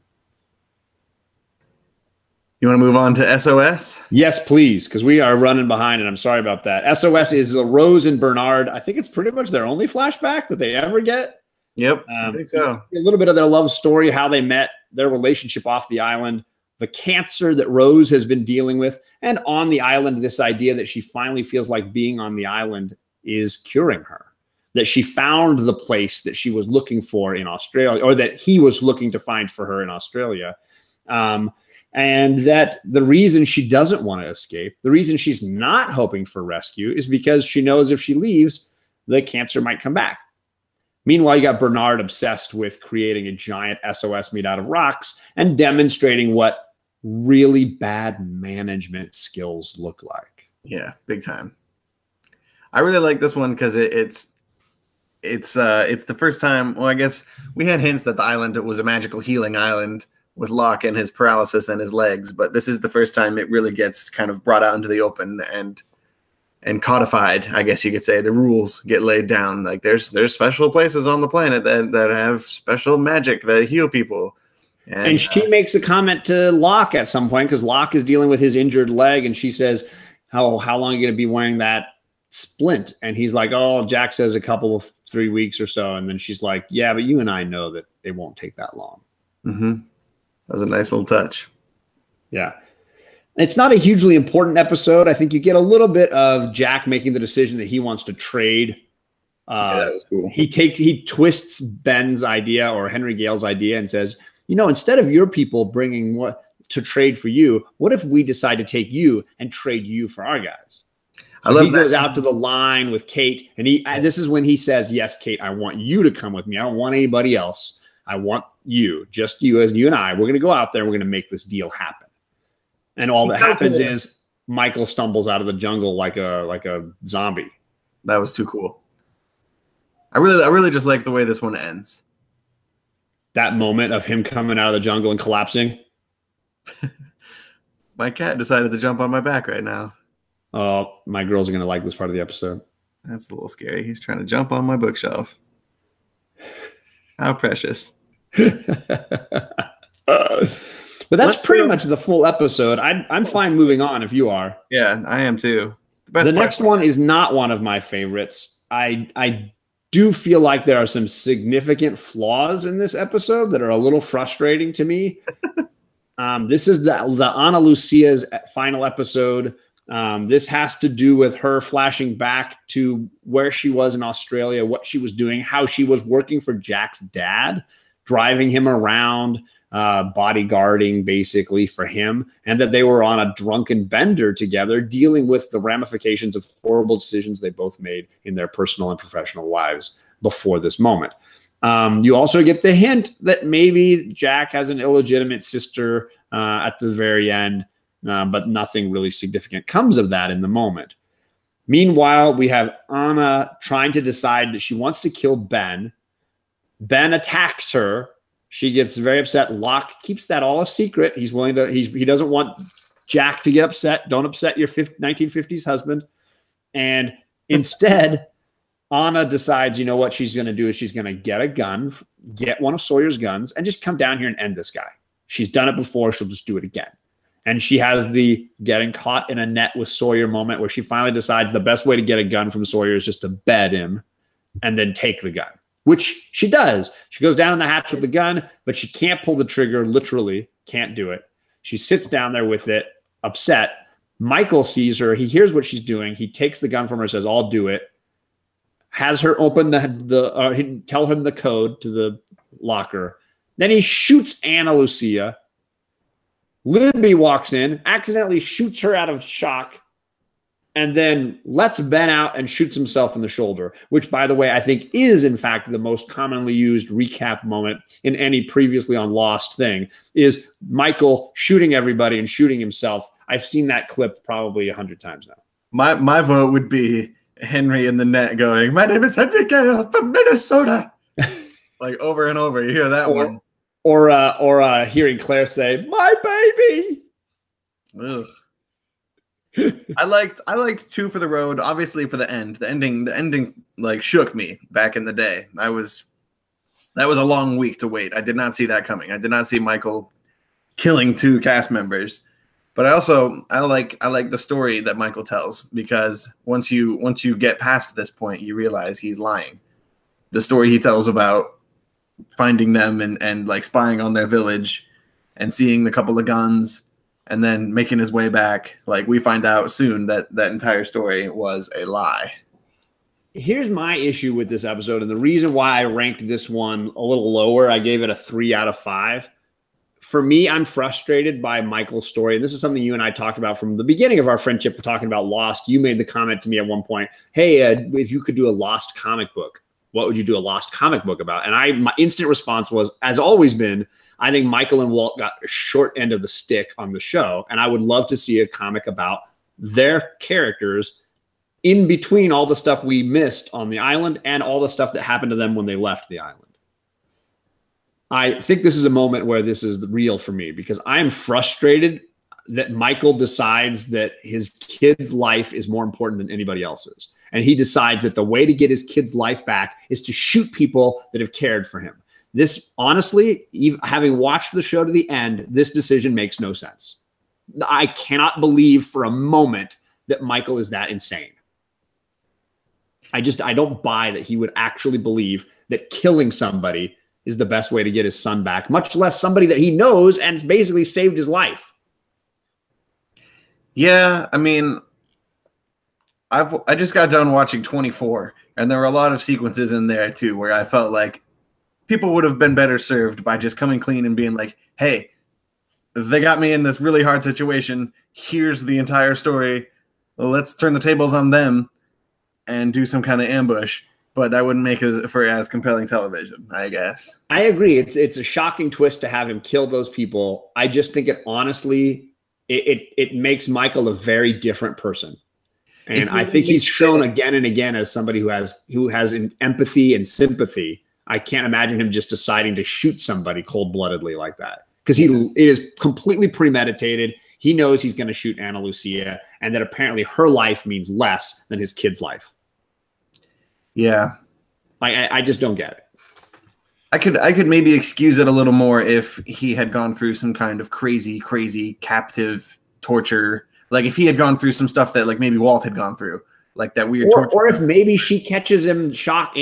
You want to move on to SOS? Yes, please, because we are running behind, and I'm sorry about that. SOS is the Rose and Bernard. I think it's pretty much their only flashback that they ever get. Yep, I think so. A little bit of their love story, how they met, their relationship off the island, the cancer that Rose has been dealing with, and on the island, this idea that she finally feels like being on the island is curing her, that she found the place that she was looking for in Australia, or that he was looking to find for her in Australia. And that the reason she doesn't want to escape, the reason she's not hoping for rescue, is because she knows if she leaves, the cancer might come back. Meanwhile, you got Bernard obsessed with creating a giant SOS made out of rocks and demonstrating what really bad management skills look like. Yeah, big time. I really like this one because it's the first time. Well, I guess we had hints that the island was a magical healing island with Locke and his paralysis and his legs, but this is the first time it really gets kind of brought out into the open and codified, I guess you could say. The rules get laid down. Like there's special places on the planet that have special magic that heal people. And she makes a comment to Locke at some point, because Locke is dealing with his injured leg, and she says, how long are you going to be wearing that splint. And he's like, oh, Jack says a couple of 3 weeks or so. And then she's like, yeah, but you and I know that it won't take that long. Mm-hmm. That was a nice little touch. Yeah. It's not a hugely important episode. I think you get a little bit of Jack making the decision that he wants to trade. Yeah, that was cool. He twists Ben's idea or Henry Gale's idea and says, instead of your people bringing what to trade for you, what if we decide to take you and trade you for our guys? So I love he that goes out to the line with Kate, and this is when he says, yes, Kate, I want you to come with me. I don't want anybody else. I want you, just you, as you and I. We're going to go out there. We're going to make this deal happen. And all that happens is Michael stumbles out of the jungle like a zombie. That was too cool. I really just like the way this one ends. That moment of him coming out of the jungle and collapsing. My cat decided to jump on my back right now. Oh, my girls are going to like this part of the episode. That's a little scary. He's trying to jump on my bookshelf. How precious. But that's pretty much the full episode. I'm fine moving on if you are. Yeah, I am too. The next one is not one of my favorites. I do feel like there are some significant flaws in this episode that are a little frustrating to me. This is the Ana Lucia's final episode. This has to do with her flashing back to where she was in Australia, what she was doing, how she was working for Jack's dad, driving him around, bodyguarding basically for him, and that they were on a drunken bender together, dealing with the ramifications of horrible decisions they both made in their personal and professional lives before this moment. You also get the hint that maybe Jack has an illegitimate sister at the very end, but nothing really significant comes of that in the moment. Meanwhile, we have Anna trying to decide that she wants to kill Ben. Ben attacks her. She gets very upset. Locke keeps that all a secret. He's willing to. He doesn't want Jack to get upset. Don't upset your 1950s husband. And instead, Anna decides, you know what she's going to do is she's going to get a gun, get one of Sawyer's guns, and just come down here and end this guy. She's done it before. She'll just do it again. And she has the getting caught in a net with Sawyer moment where she finally decides the best way to get a gun from Sawyer is just to bed him and then take the gun, which she does. She goes down in the hatch with the gun, but she can't pull the trigger, literally can't do it. She sits down there with it, upset. Michael sees her. He hears what she's doing. He takes the gun from her, says, I'll do it. Has her open he tell him the code to the locker. Then he shoots Ana Lucia. Libby walks in, accidentally shoots her out of shock, and then lets Ben out and shoots himself in the shoulder, which, by the way, I think is, in fact, the most commonly used recap moment in any previously on Lost thing, is Michael shooting everybody and shooting himself. I've seen that clip probably 100 times now. My vote would be Henry in the net going, my name is Henry Gale from Minnesota. Like over and over. You hear that one. Or hearing Claire say, my baby. Ugh. I liked Two for the Road, obviously for the end. The ending like shook me back in the day. That was a long week to wait. I did not see that coming. I did not see Michael killing 2 cast members. But I like the story that Michael tells, because once you get past this point, you realize he's lying. The story he tells about finding them and like spying on their village and seeing the couple of guns and then making his way back. Like, we find out soon that that entire story was a lie. Here's my issue with this episode, and the reason why I ranked this one a little lower. I gave it a 3 out of 5. For me, I'm frustrated by Michael's story. And this is something you and I talked about from the beginning of our friendship, talking about Lost. You made the comment to me at one point, hey, if you could do a Lost comic book, what would you do a Lost comic book about? And my instant response was, as always been, I think Michael and Walt got a short end of the stick on the show. And I would love to see a comic about their characters in between all the stuff we missed on the island and all the stuff that happened to them when they left the island. I think this is a moment where this is real for me, because I am frustrated that Michael decides that his kid's life is more important than anybody else's. And he decides that the way to get his kid's life back is to shoot people that have cared for him. This, honestly, even having watched the show to the end, this decision makes no sense. I cannot believe for a moment that Michael is that insane. I don't buy that he would actually believe that killing somebody is the best way to get his son back, much less somebody that he knows and basically saved his life. Yeah, I mean, I just got done watching 24, and there were a lot of sequences in there too where I felt like people would have been better served by just coming clean and being like, hey, they got me in this really hard situation. Here's the entire story. Well, let's turn the tables on them and do some kind of ambush. But that wouldn't make it for as compelling television, I guess. I agree. It's a shocking twist to have him kill those people. I just think it honestly, it makes Michael a very different person. And I think he's shown again and again as somebody who has an empathy and sympathy. I can't imagine him just deciding to shoot somebody cold-bloodedly like that, because it is completely premeditated. He knows he's going to shoot Ana Lucia, and that apparently her life means less than his kid's life. Yeah, I just don't get it. I could maybe excuse it a little more if he had gone through some kind of crazy captive torture. Like if he had gone through some stuff that like maybe Walt had gone through, like that weird torture. Or if maybe she catches him shocked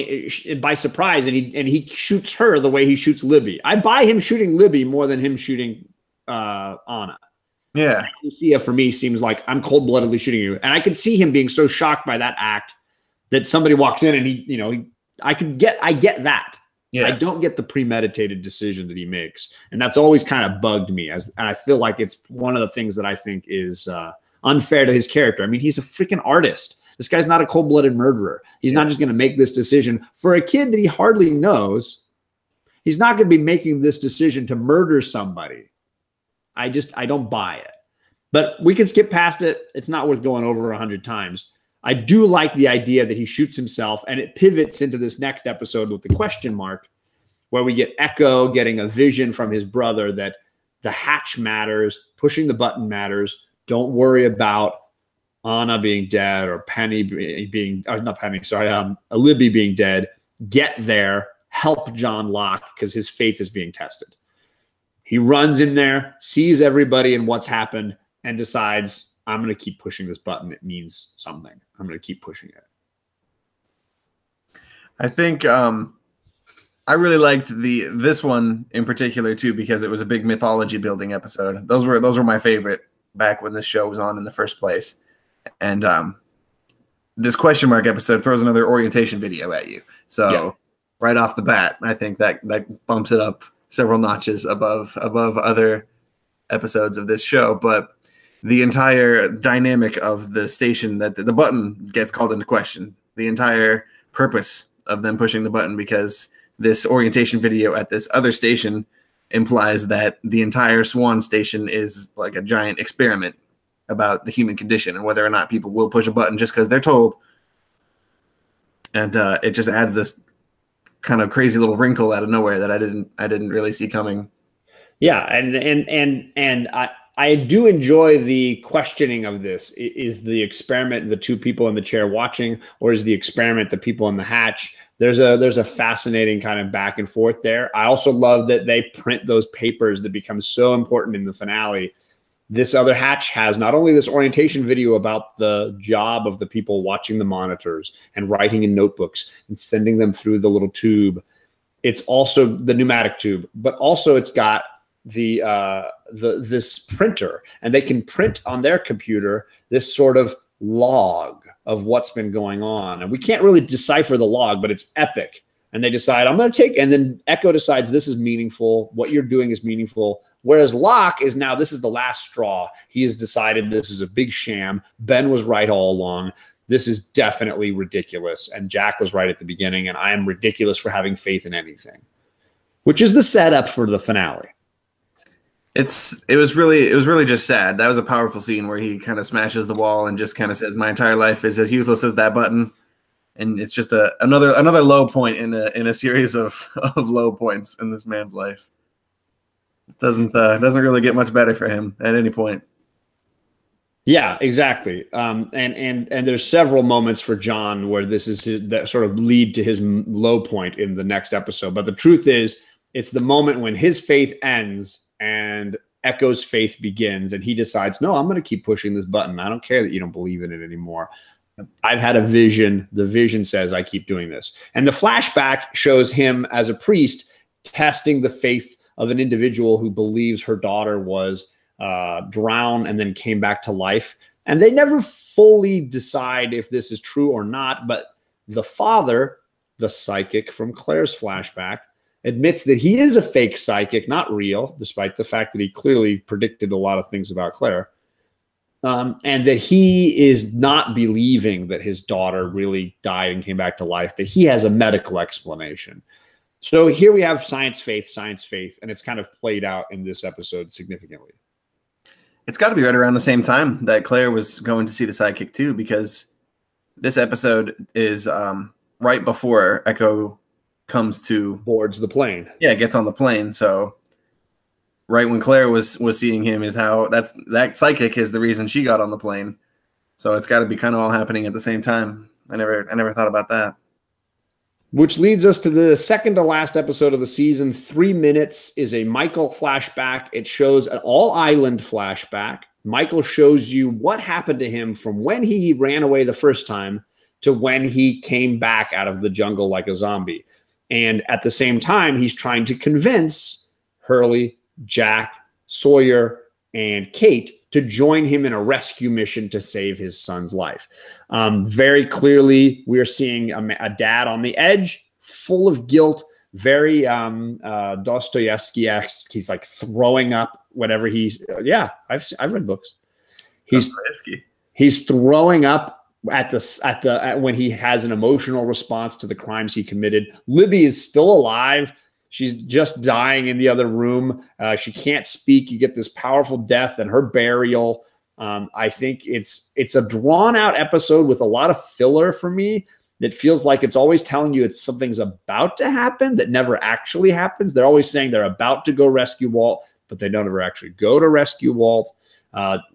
by surprise and he shoots her the way he shoots Libby. I buy him shooting Libby more than him shooting Anna. Yeah. Lucia for me seems like I'm cold-bloodedly shooting you. And I could see him being so shocked by that act that somebody walks in and I get that. Yeah. I don't get the premeditated decision that he makes. And that's always kind of bugged me, and I feel like it's one of the things that I think is unfair to his character. I mean, he's a freaking artist. This guy's not a cold-blooded murderer. He's not just going to make this decision for a kid that he hardly knows. He's not going to be making this decision to murder somebody. I don't buy it. But we can skip past it. It's not worth going over 100 times. I do like the idea that he shoots himself, and it pivots into this next episode with the question mark, where we get Echo getting a vision from his brother that the hatch matters, pushing the button matters. Don't worry about Anna being dead or Penny being, or not Penny, sorry, Libby being dead. Get there, help John Locke, because his faith is being tested. He runs in there, sees everybody and what's happened, and decides, I'm going to keep pushing this button. It means something. I'm going to keep pushing it. I think I really liked this one in particular too, because it was a big mythology building episode. Those were my favorite back when this show was on in the first place. And this question mark episode throws another orientation video at you. So right off the bat, I think that bumps it up several notches above other episodes of this show. But the entire dynamic of the station, that the button gets called into question, the entire purpose of them pushing the button, because this orientation video at this other station implies that the entire Swan station is like a giant experiment about the human condition and whether or not people will push a button just because they're told. And it just adds this kind of crazy little wrinkle out of nowhere that I didn't really see coming. Yeah, and I do enjoy the questioning of this. Is the experiment the two people in the chair watching, or is the experiment the people in the hatch? There's a fascinating kind of back and forth there. I also love that they print those papers that become so important in the finale. This other hatch has not only this orientation video about the job of the people watching the monitors and writing in notebooks and sending them through the little tube. It's also the pneumatic tube, but also it's got this printer, and they can print on their computer this sort of log of what's been going on. And we can't really decipher the log, but it's epic. And they decide, I'm going to take, and then Echo decides this is meaningful. What you're doing is meaningful. Whereas Locke is now, this is the last straw. He has decided this is a big sham. Ben was right all along. This is definitely ridiculous. And Jack was right at the beginning. And I am ridiculous for having faith in anything, which is the setup for the finale. It was really just sad. That was a powerful scene where he kind of smashes the wall and just kind of says, my entire life is as useless as that button. And it's just another low point in a series of low points in this man's life. It doesn't really get much better for him at any point. Yeah, exactly. And there's several moments for John where this is that sort of lead to his low point in the next episode. But the truth is, it's the moment when his faith ends and Echo's faith begins, and he decides, no, I'm going to keep pushing this button. I don't care that you don't believe in it anymore. I've had a vision. The vision says I keep doing this. And the flashback shows him as a priest testing the faith of an individual who believes her daughter was drowned and then came back to life. And they never fully decide if this is true or not. But the father, the psychic from Claire's flashback, admits that he is a fake psychic, not real, despite the fact that he clearly predicted a lot of things about Claire. And that he is not believing that his daughter really died and came back to life, that he has a medical explanation. So here we have science, faith, and it's kind of played out in this episode significantly. It's got to be right around the same time that Claire was going to see the psychic too, because this episode is right before Echo comes to boards the plane. Yeah, gets on the plane. So right when Claire was seeing him is how that psychic is the reason she got on the plane. So it's got to be kind of all happening at the same time. I never thought about that. Which leads us to the second to last episode of the season. 3 minutes is a Michael flashback. It shows an all-island flashback. Michael shows you what happened to him from when he ran away the first time to when he came back out of the jungle like a zombie. And at the same time, he's trying to convince Hurley, Jack, Sawyer, and Kate to join him in a rescue mission to save his son's life. Very clearly, we're seeing a dad on the edge, full of guilt, very Dostoevsky-esque. He's like throwing up whatever he's. I've read books. He's throwing up at when he has an emotional response to the crimes he committed. Libby is still alive. She's just dying in the other room. She can't speak. You get this powerful death and her burial. I think it's a drawn out episode with a lot of filler for me that feels like it's always telling you something's about to happen that never actually happens. They're always saying they're about to go rescue Walt, but they don't ever actually go to rescue Walt.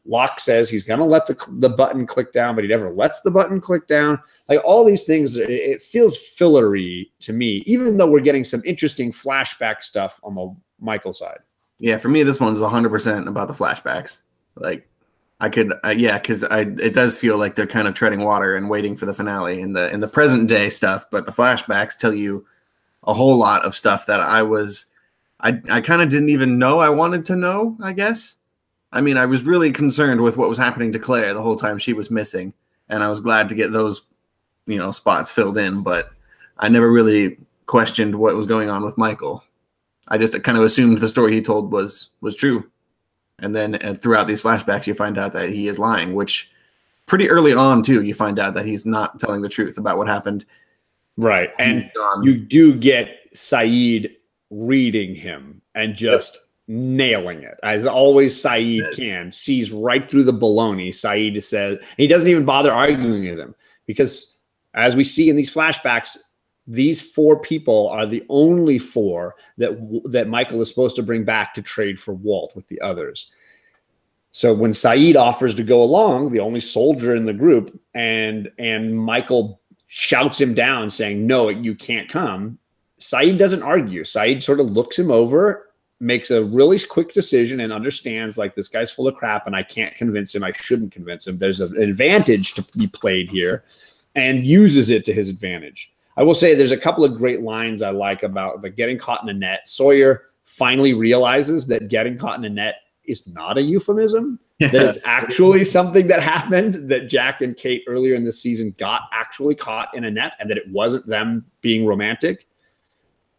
Locke says he's going to let the button click down, but he never lets the button click down. Like all these things, it feels fillery to me, even though we're getting some interesting flashback stuff on the Michael side. Yeah, for me, this one's 100% about the flashbacks. Like because it does feel like they're kind of treading water and waiting for the finale in the present day stuff. But the flashbacks tell you a whole lot of stuff that I kind of didn't even know I wanted to know, I guess. I mean, I was really concerned with what was happening to Claire the whole time she was missing, and I was glad to get those, spots filled in, but I never really questioned what was going on with Michael. I just kind of assumed the story he told was true. And then throughout these flashbacks, you find out that he is lying, which pretty early on, too, you find out that he's not telling the truth about what happened. Right. And you do get Saeed reading him and just nailing it. As always, Saeed sees right through the baloney. Saeed says, he doesn't even bother arguing with him because as we see in these flashbacks, these 4 people are the only 4 that Michael is supposed to bring back to trade for Walt with the others. So when Saeed offers to go along, the only soldier in the group, and Michael shouts him down saying, no, you can't come, Saeed doesn't argue. Saeed sort of looks him over, makes a really quick decision and understands like this guy's full of crap and I can't convince him. I shouldn't convince him. There's an advantage to be played here and uses it to his advantage. I will say there's a couple of great lines I like about the getting caught in a net. Sawyer finally realizes that getting caught in a net is not a euphemism, that it's actually something that happened, that Jack and Kate earlier in the season got actually caught in a net and that it wasn't them being romantic.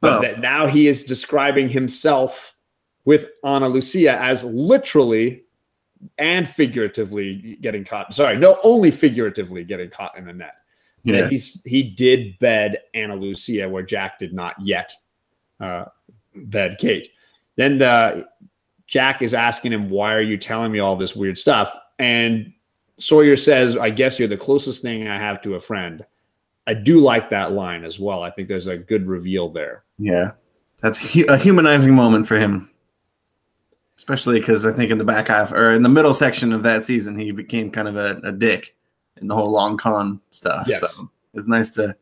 But that now he is describing himself with Ana Lucia as literally and figuratively getting caught. Sorry, no, only figuratively getting caught in a net. Yeah. He did bed Ana Lucia where Jack did not yet bed Kate. Then Jack is asking him, why are you telling me all this weird stuff? And Sawyer says, I guess you're the closest thing I have to a friend. I do like that line as well. I think there's a good reveal there. Yeah, that's a humanizing moment for him, especially because I think in the back half or in the middle section of that season, he became kind of a dick in the whole long con stuff. Yes. So it's nice to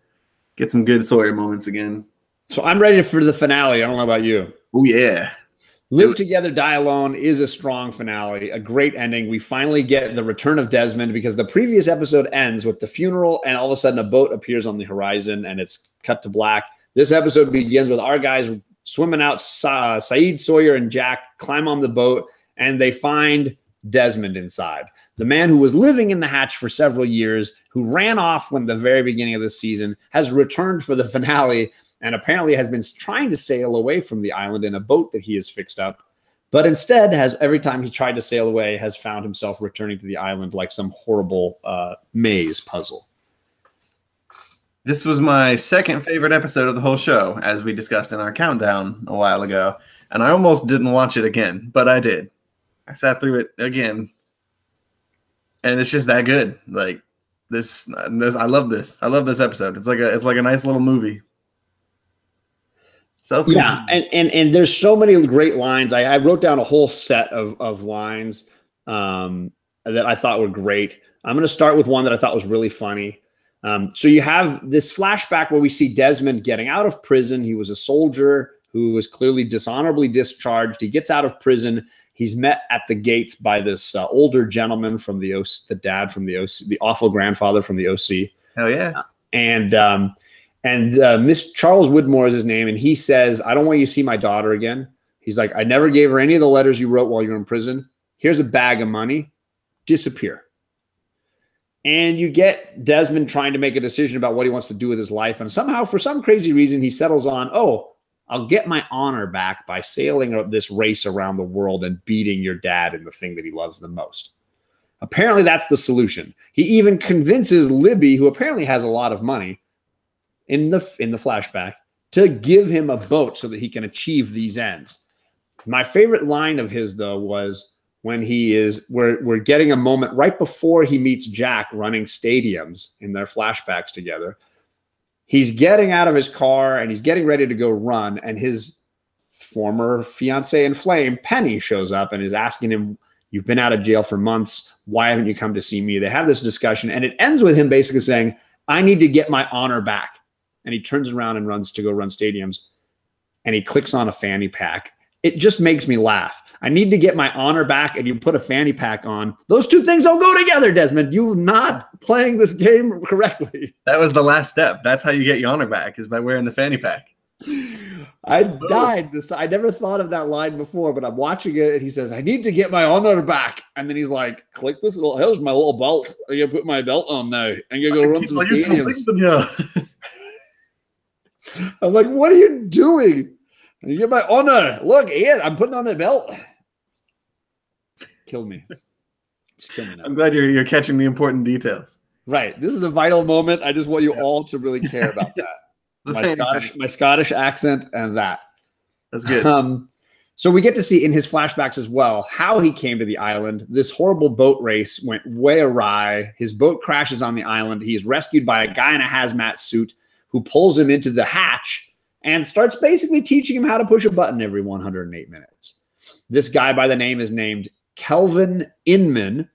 get some good Sawyer moments again. So I'm ready for the finale. I don't know about you. Oh, yeah. Live Together, Die Alone is a strong finale, a great ending. We finally get the return of Desmond because the previous episode ends with the funeral and all of a sudden a boat appears on the horizon and it's cut to black. This episode begins with our guys swimming out. Saeed, Sawyer, and Jack climb on the boat and they find Desmond inside. The man who was living in the hatch for several years, who ran off when the very beginning of the season, has returned for the finale and apparently has been trying to sail away from the island in a boat that he has fixed up, but instead has, every time he tried to sail away, has found himself returning to the island like some horrible maze puzzle. This was my second favorite episode of the whole show, as we discussed in our countdown a while ago, and I almost didn't watch it again, but I did. I sat through it again, and it's just that good. Like this I love this. I love this episode. It's like a nice little movie. Yeah, and there's so many great lines. I wrote down a whole set of lines that I thought were great. I'm going to start with one that I thought was really funny. So you have this flashback where we see Desmond getting out of prison. He was a soldier who was clearly dishonorably discharged. He gets out of prison. He's met at the gates by this older gentleman from the OC, the dad from the OC, the awful grandfather from the OC. Hell yeah. And Miss Charles Woodmore is his name. And he says, I don't want you to see my daughter again. He's like, I never gave her any of the letters you wrote while you were in prison. Here's a bag of money. Disappear. And you get Desmond trying to make a decision about what he wants to do with his life. And somehow, for some crazy reason, he settles on, oh, I'll get my honor back by sailing this race around the world and beating your dad in the thing that he loves the most. Apparently, that's the solution. He even convinces Libby, who apparently has a lot of money, in the flashback, to give him a boat so that he can achieve these ends. My favorite line of his, though, was when we're getting a moment right before he meets Jack running stadiums in their flashbacks together. He's getting out of his car and he's getting ready to go run, and his former fiance in flame, Penny, shows up and is asking him, you've been out of jail for months. Why haven't you come to see me? They have this discussion, and it ends with him basically saying, I need to get my honor back. And he turns around and runs to go run stadiums, and he clicks on a fanny pack. It just makes me laugh. I need to get my honor back, and you put a fanny pack on. Those two things don't go together, Desmond. You're not playing this game correctly. That was the last step. That's how you get your honor back, is by wearing the fanny pack. I died this time. I never thought of that line before, but I'm watching it, and he says, I need to get my honor back. And then he's like, click this little, here's my little belt. I'm going to put my belt on now. I'm going to go run some stadiums. I'm like, what are you doing? You get my honor. Look, Ian, I'm putting on my belt. Killed me. Just kill me now. I'm glad you're catching the important details. Right. This is a vital moment. I just want you all to really care about that. my Scottish accent and that. That's good. So we get to see in his flashbacks as well how he came to the island. This horrible boat race went way awry. His boat crashes on the island. He's rescued by a guy in a hazmat suit who pulls him into the hatch and starts basically teaching him how to push a button every 108 minutes. This guy by the name is named Kelvin Inman,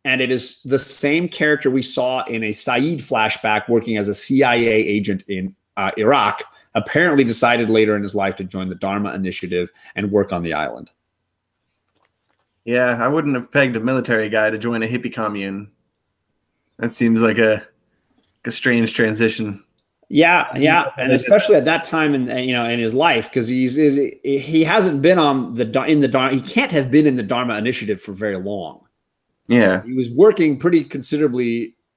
and it is the same character we saw in a Saeed flashback working as a CIA agent in Iraq, apparently decided later in his life to join the Dharma Initiative and work on the island. Yeah, I wouldn't have pegged a military guy to join a hippie commune. That seems like a strange transition. Yeah, and especially at that time in his life, because he hasn't been he can't have been in the Dharma Initiative for very long. Yeah, he was working pretty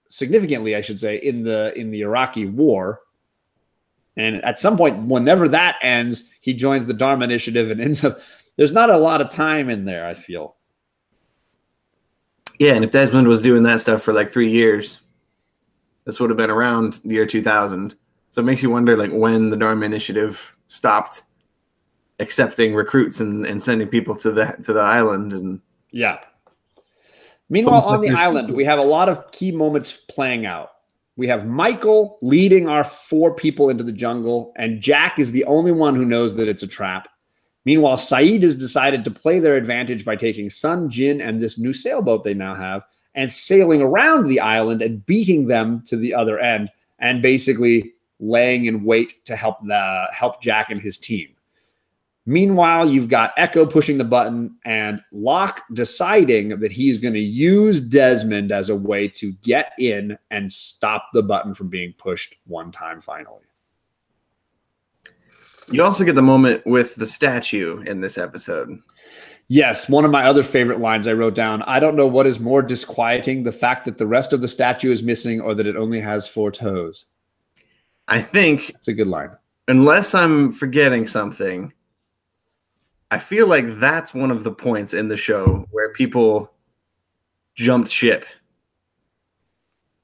significantly, I should say, in the Iraqi war, and at some point, whenever that ends, he joins the Dharma Initiative and ends up. There's not a lot of time in there, I feel. Yeah, and if Desmond was doing that stuff for like 3 years, this would have been around the year 2000. So it makes you wonder, like, when the Dharma Initiative stopped accepting recruits and sending people to the island. And yeah. Meanwhile, on the island, we have a lot of key moments playing out. We have Michael leading our 4 people into the jungle, and Jack is the only one who knows that it's a trap. Meanwhile, Saeed has decided to play their advantage by taking Sun, Jin, and this new sailboat they now have, and sailing around the island and beating them to the other end, and basically laying in wait to help Jack and his team. Meanwhile, you've got Echo pushing the button and Locke deciding that he's going to use Desmond as a way to get in and stop the button from being pushed one time finally. You also get the moment with the statue in this episode. Yes, one of my other favorite lines I wrote down. I don't know what is more disquieting, the fact that the rest of the statue is missing or that it only has 4 toes. I think it's a good line. Unless I'm forgetting something, I feel like that's one of the points in the show where people jumped ship.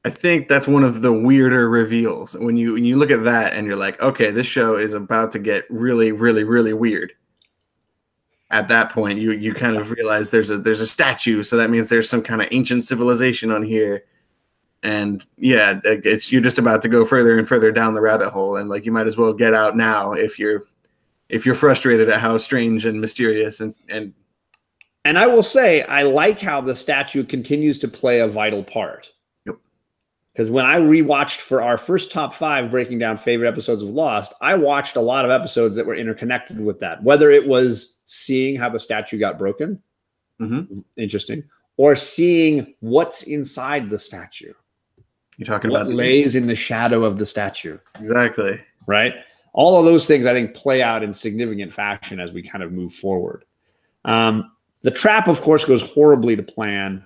I think that's one of the weirder reveals when you look at that and you're like, okay, this show is about to get really, really, really weird. At that point, you kind of realize there's a statue, so that means there's some kind of ancient civilization on here, and yeah, you're just about to go further and further down the rabbit hole, and like you might as well get out now if you're frustrated at how strange and mysterious and I will say I like how the statue continues to play a vital part. Because when I rewatched for our first top 5 breaking down favorite episodes of Lost, I watched a lot of episodes that were interconnected with that, whether it was seeing how the statue got broken, interesting, or seeing what's inside the statue. You're talking what about lays in the shadow of the statue. Exactly. Right? All of those things, I think, play out in significant fashion as we kind of move forward. The trap, of course, goes horribly to plan.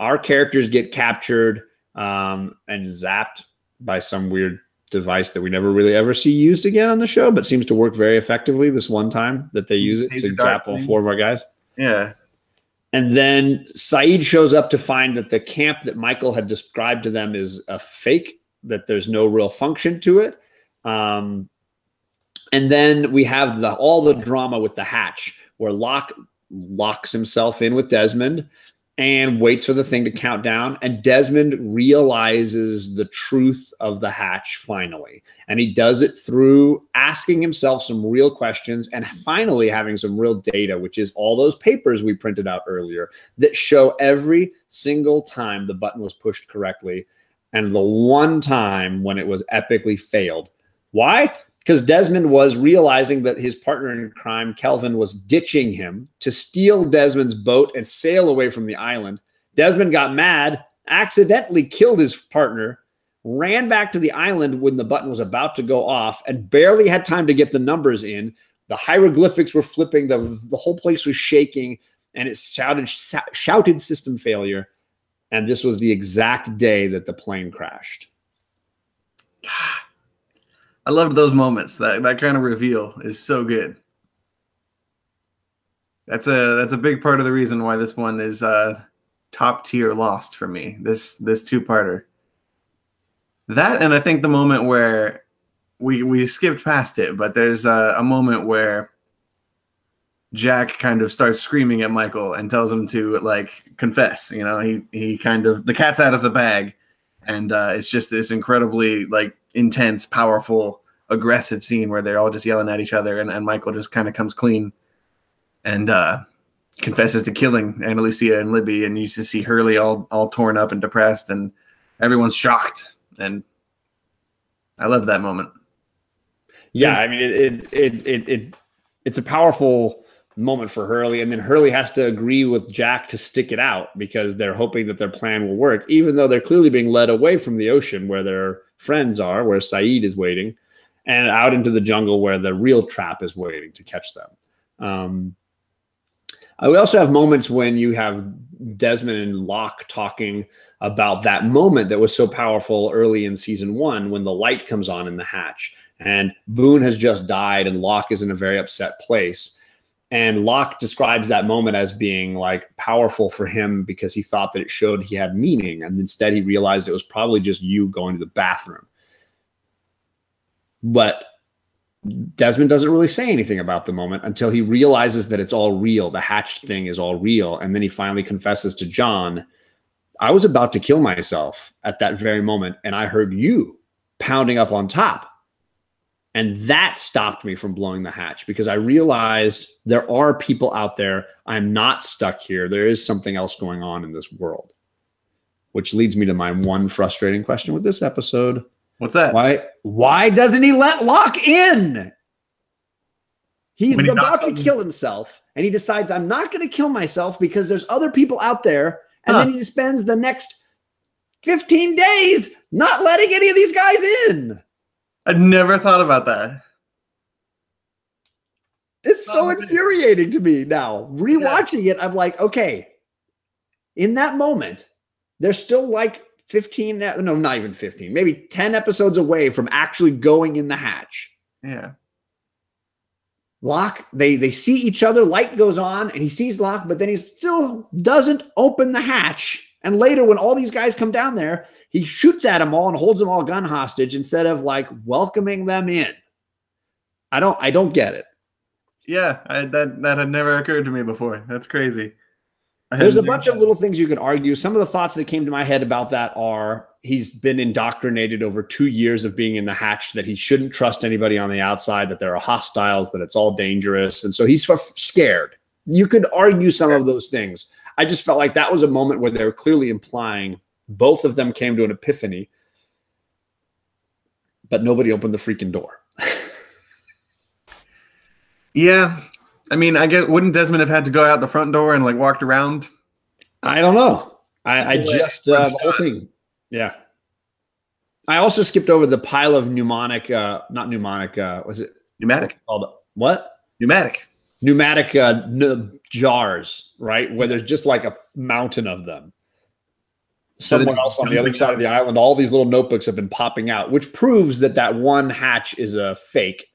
Our characters get captured and zapped by some weird device that we never really ever see used again on the show, but seems to work very effectively this one time that they use it to zap all 4 of our guys. Yeah. And then Saeed shows up to find that the camp that Michael had described to them is a fake, that there's no real function to it. And then we have all the drama with the hatch where Locke locks himself in with Desmond and waits for the thing to count down. And Desmond realizes the truth of the hatch finally. And he does it through asking himself some real questions and finally having some real data, which is all those papers we printed out earlier that show every single time the button was pushed correctly and the one time when it was epically failed. Why? Because Desmond was realizing that his partner in crime, Kelvin, was ditching him to steal Desmond's boat and sail away from the island. Desmond got mad, accidentally killed his partner, ran back to the island when the button was about to go off, and barely had time to get the numbers in. The hieroglyphics were flipping, the whole place was shaking, and it shouted system failure. And this was the exact day that the plane crashed. I loved those moments. That kind of reveal is so good. That's a big part of the reason why this one is top tier Lost for me. This 2-parter. That, and I think the moment where we skipped past it, but there's a moment where Jack kind of starts screaming at Michael and tells him to like confess. You know, he kind of, the cat's out of the bag, and it's just this incredibly like intense, powerful, aggressive scene where they're all just yelling at each other, and Michael just kind of comes clean and confesses to killing Ana Lucia and Libby, and you just see Hurley all torn up and depressed, and everyone's shocked, and I love that moment. Yeah, I mean it's a powerful moment for Hurley, and then Hurley has to agree with Jack to stick it out because they're hoping that their plan will work, even though they're clearly being led away from the ocean where their friends are, where Saeed is waiting, and out into the jungle where the real trap is waiting to catch them. We also have moments when you have Desmond and Locke talking about that moment that was so powerful early in season 1 when the light comes on in the hatch and Boone has just died and Locke is in a very upset place. And Locke describes that moment as being like powerful for him because he thought that it showed he had meaning. And instead he realized it was probably just you going to the bathroom. But Desmond doesn't really say anything about the moment until he realizes that it's all real. The hatched thing is all real. And then he finally confesses to John, I was about to kill myself at that very moment. And I heard you pounding up on top. And that stopped me from blowing the hatch because I realized there are people out there. I'm not stuck here. There is something else going on in this world, which leads me to my one frustrating question with this episode. What's that? Why doesn't he let Locke in? He's about to kill himself, and he decides, I'm not going to kill myself because there's other people out there. And then he spends the next 15 days not letting any of these guys in. I'd never thought about that. It's so infuriating to me now. Rewatching it, I'm like, okay, in that moment, there's still like 15, no, not even 15, maybe 10 episodes away from actually going in the hatch. Yeah. Locke, they see each other, light goes on, and he sees Locke, but then he still doesn't open the hatch. And later, when all these guys come down there, he shoots at them all and holds them all gun hostage instead of like welcoming them in. I don't get it. Yeah, that had never occurred to me before. That's crazy. There's a bunch of little things you can argue. Some of the thoughts that came to my head about that are he's been indoctrinated over 2 years of being in the hatch that he shouldn't trust anybody on the outside, that there are hostiles, that it's all dangerous. And so he's scared. You could argue some of those things. I just felt like that was a moment where they were clearly implying both of them came to an epiphany, but nobody opened the freaking door. Yeah. I mean, I guess, wouldn't Desmond have had to go out the front door and like walked around? I don't know. I just, the whole thing. Yeah. I also skipped over the pile of pneumatic, not pneumonic, was it? Pneumatic. Called what? Pneumatic. Pneumatic jars, right? Where there's just like a mountain of them. Somewhere else on the other side of the island, all these little notebooks have been popping out, which proves that that one hatch is a fake.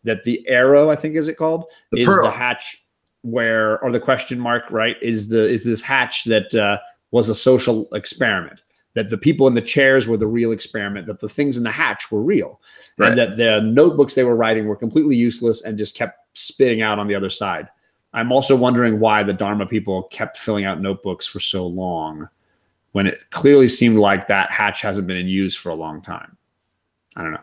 That the arrow, I think, is it called, is the hatch where, or the question mark, right? Is this hatch that was a social experiment? That the people in the chairs were the real experiment? That the things in the hatch were real, right. And that the notebooks they were writing were completely useless and just kept spitting out on the other side. I'm also wondering why the Dharma people kept filling out notebooks for so long, when it clearly seemed like that hatch hasn't been in use for a long time. I don't know.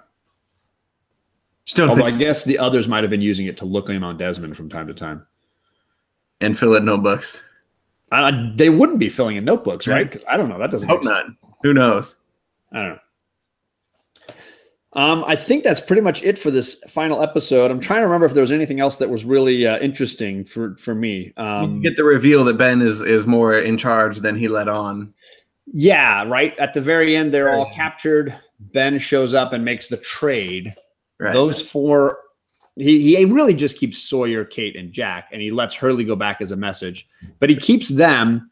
Although I guess the others might have been using it to look in on Desmond from time to time. And fill in notebooks. They wouldn't be filling in notebooks, right? Because I don't know. That doesn't make sense. Who knows? I don't know. I think that's pretty much it for this final episode. I'm trying to remember if there was anything else that was really interesting for me. You get the reveal that Ben is more in charge than he let on. Yeah, right. At the very end, they're all captured. Ben shows up and makes the trade. Right. Those four, he really just keeps Sawyer, Kate, and Jack, and he lets Hurley go back as a message. But he keeps them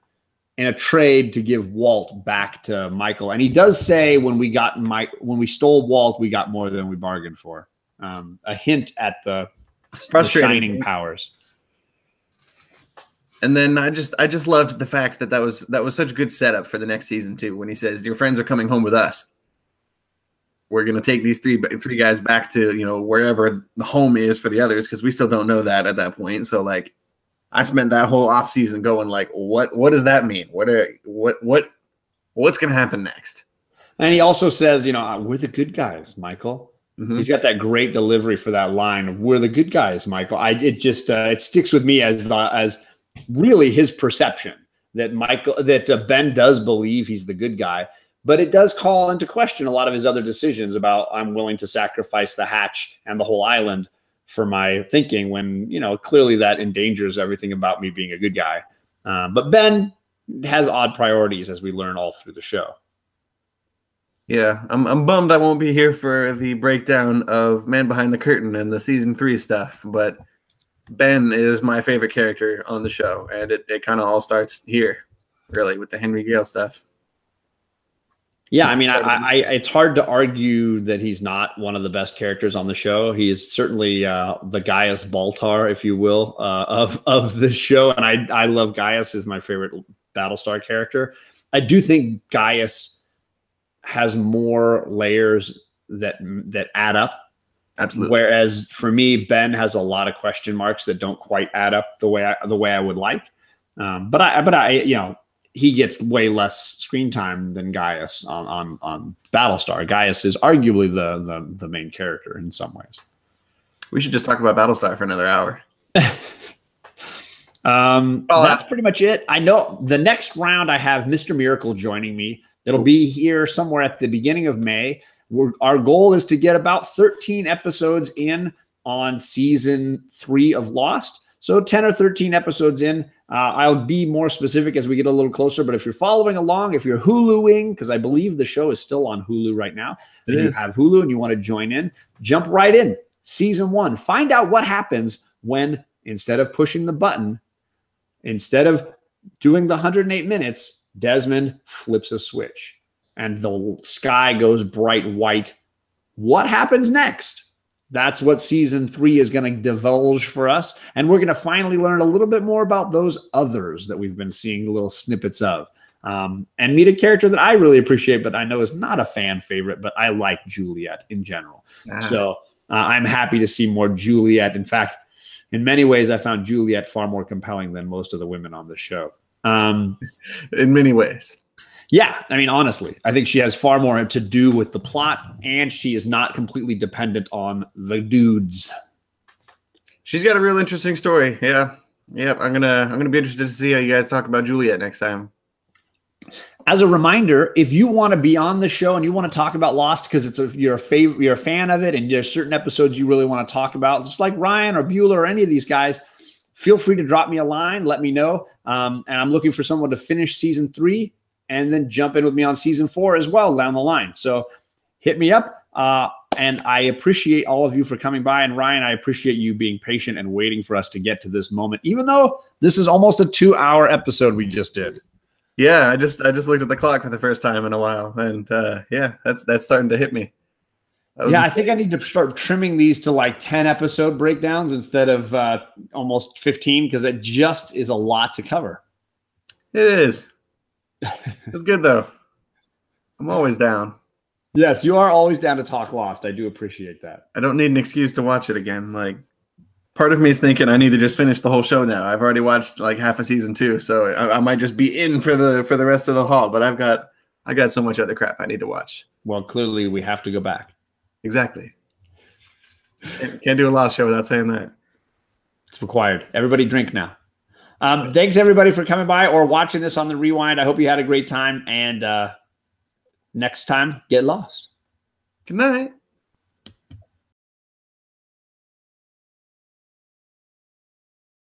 in a trade to give Walt back to Michael. And he does say when we stole Walt, we got more than we bargained for. A hint at the shining powers. And then I just loved the fact that was such a good setup for the next season too. When he says, "Your friends are coming home with us. We're going to take these three guys back to, wherever the home is for the others," because we still don't know that at that point. So like, I spent that whole off season going like, what does that mean? What's going to happen next? And he also says, we're the good guys, Michael. Mm-hmm. He's got that great delivery for that line of "we're the good guys, Michael." It sticks with me as really his perception that Ben does believe he's the good guy. But it does call into question a lot of his other decisions about I'm willing to sacrifice the hatch and the whole island for my thinking when, clearly that endangers everything about me being a good guy. But Ben has odd priorities, as we learn all through the show. Yeah, I'm bummed I won't be here for the breakdown of Man Behind the Curtain and the season 3 stuff. But Ben is my favorite character on the show. And it kind of all starts here, really, with the Henry Gale stuff. Yeah, I mean, it's hard to argue that he's not one of the best characters on the show. He is certainly the Gaius Baltar, if you will, of the show. And I love Gaius as my favorite Battlestar character. I do think Gaius has more layers that add up. Absolutely. Whereas for me, Ben has a lot of question marks that don't quite add up the way I would like. But I he gets way less screen time than Gaius on Battlestar. Gaius is arguably the main character in some ways. We should just talk about Battlestar for another hour. That's pretty much it. I know the next round I have Mr. Miracle joining me. It'll be here somewhere at the beginning of May. Our goal is to get about 13 episodes in on season 3 of Lost. So 10 or 13 episodes in. I'll be more specific as we get a little closer, but if you're following along, if you're Huluing, because I believe the show is still on Hulu right now, if you have Hulu and you want to join in, jump right in. Season 1. Find out what happens when, instead of pushing the button, instead of doing the 108 minutes, Desmond flips a switch and the sky goes bright white. What happens next? That's what season 3 is going to divulge for us. And we're going to finally learn a little bit more about those others that we've been seeing little snippets of. And meet a character that I really appreciate, but I know is not a fan favorite, but I like Juliet in general. So I'm happy to see more Juliet. In fact, in many ways, I found Juliet far more compelling than most of the women on the show. In many ways. Yeah, I mean, honestly, I think she has far more to do with the plot, and she is not completely dependent on the dudes. She's got a real interesting story. Yeah. Yep. I'm gonna be interested to see how you guys talk about Juliet next time. As a reminder, if you want to be on the show and you want to talk about Lost because you're a fan of it, and there's certain episodes you really want to talk about, just like Ryan or Bueller or any of these guys, feel free to drop me a line. Let me know. And I'm looking for someone to finish season 3. And then jump in with me on season 4 as well down the line. So hit me up. And I appreciate all of you for coming by. And Ryan, I appreciate you being patient and waiting for us to get to this moment, even though this is almost a 2-hour episode we just did. Yeah, I just looked at the clock for the first time in a while. And yeah, that's starting to hit me. Yeah, I think I need to start trimming these to like 10 episode breakdowns instead of almost 15, because it just is a lot to cover. It is. It's good though. I'm always down. Yes, you are always down to talk Lost. I do appreciate that. I don't need an excuse to watch it again. Like, part of me is thinking I need to just finish the whole show now. I've already watched like half of season 2, so I might just be in for the rest of the haul. But I got so much other crap I need to watch. Well, clearly we have to go back. Exactly. Can't do a Lost show without saying that. It's required. Everybody drink now. Thanks, everybody, for coming by or watching this on the rewind. I hope you had a great time. And next time, get lost. Good night.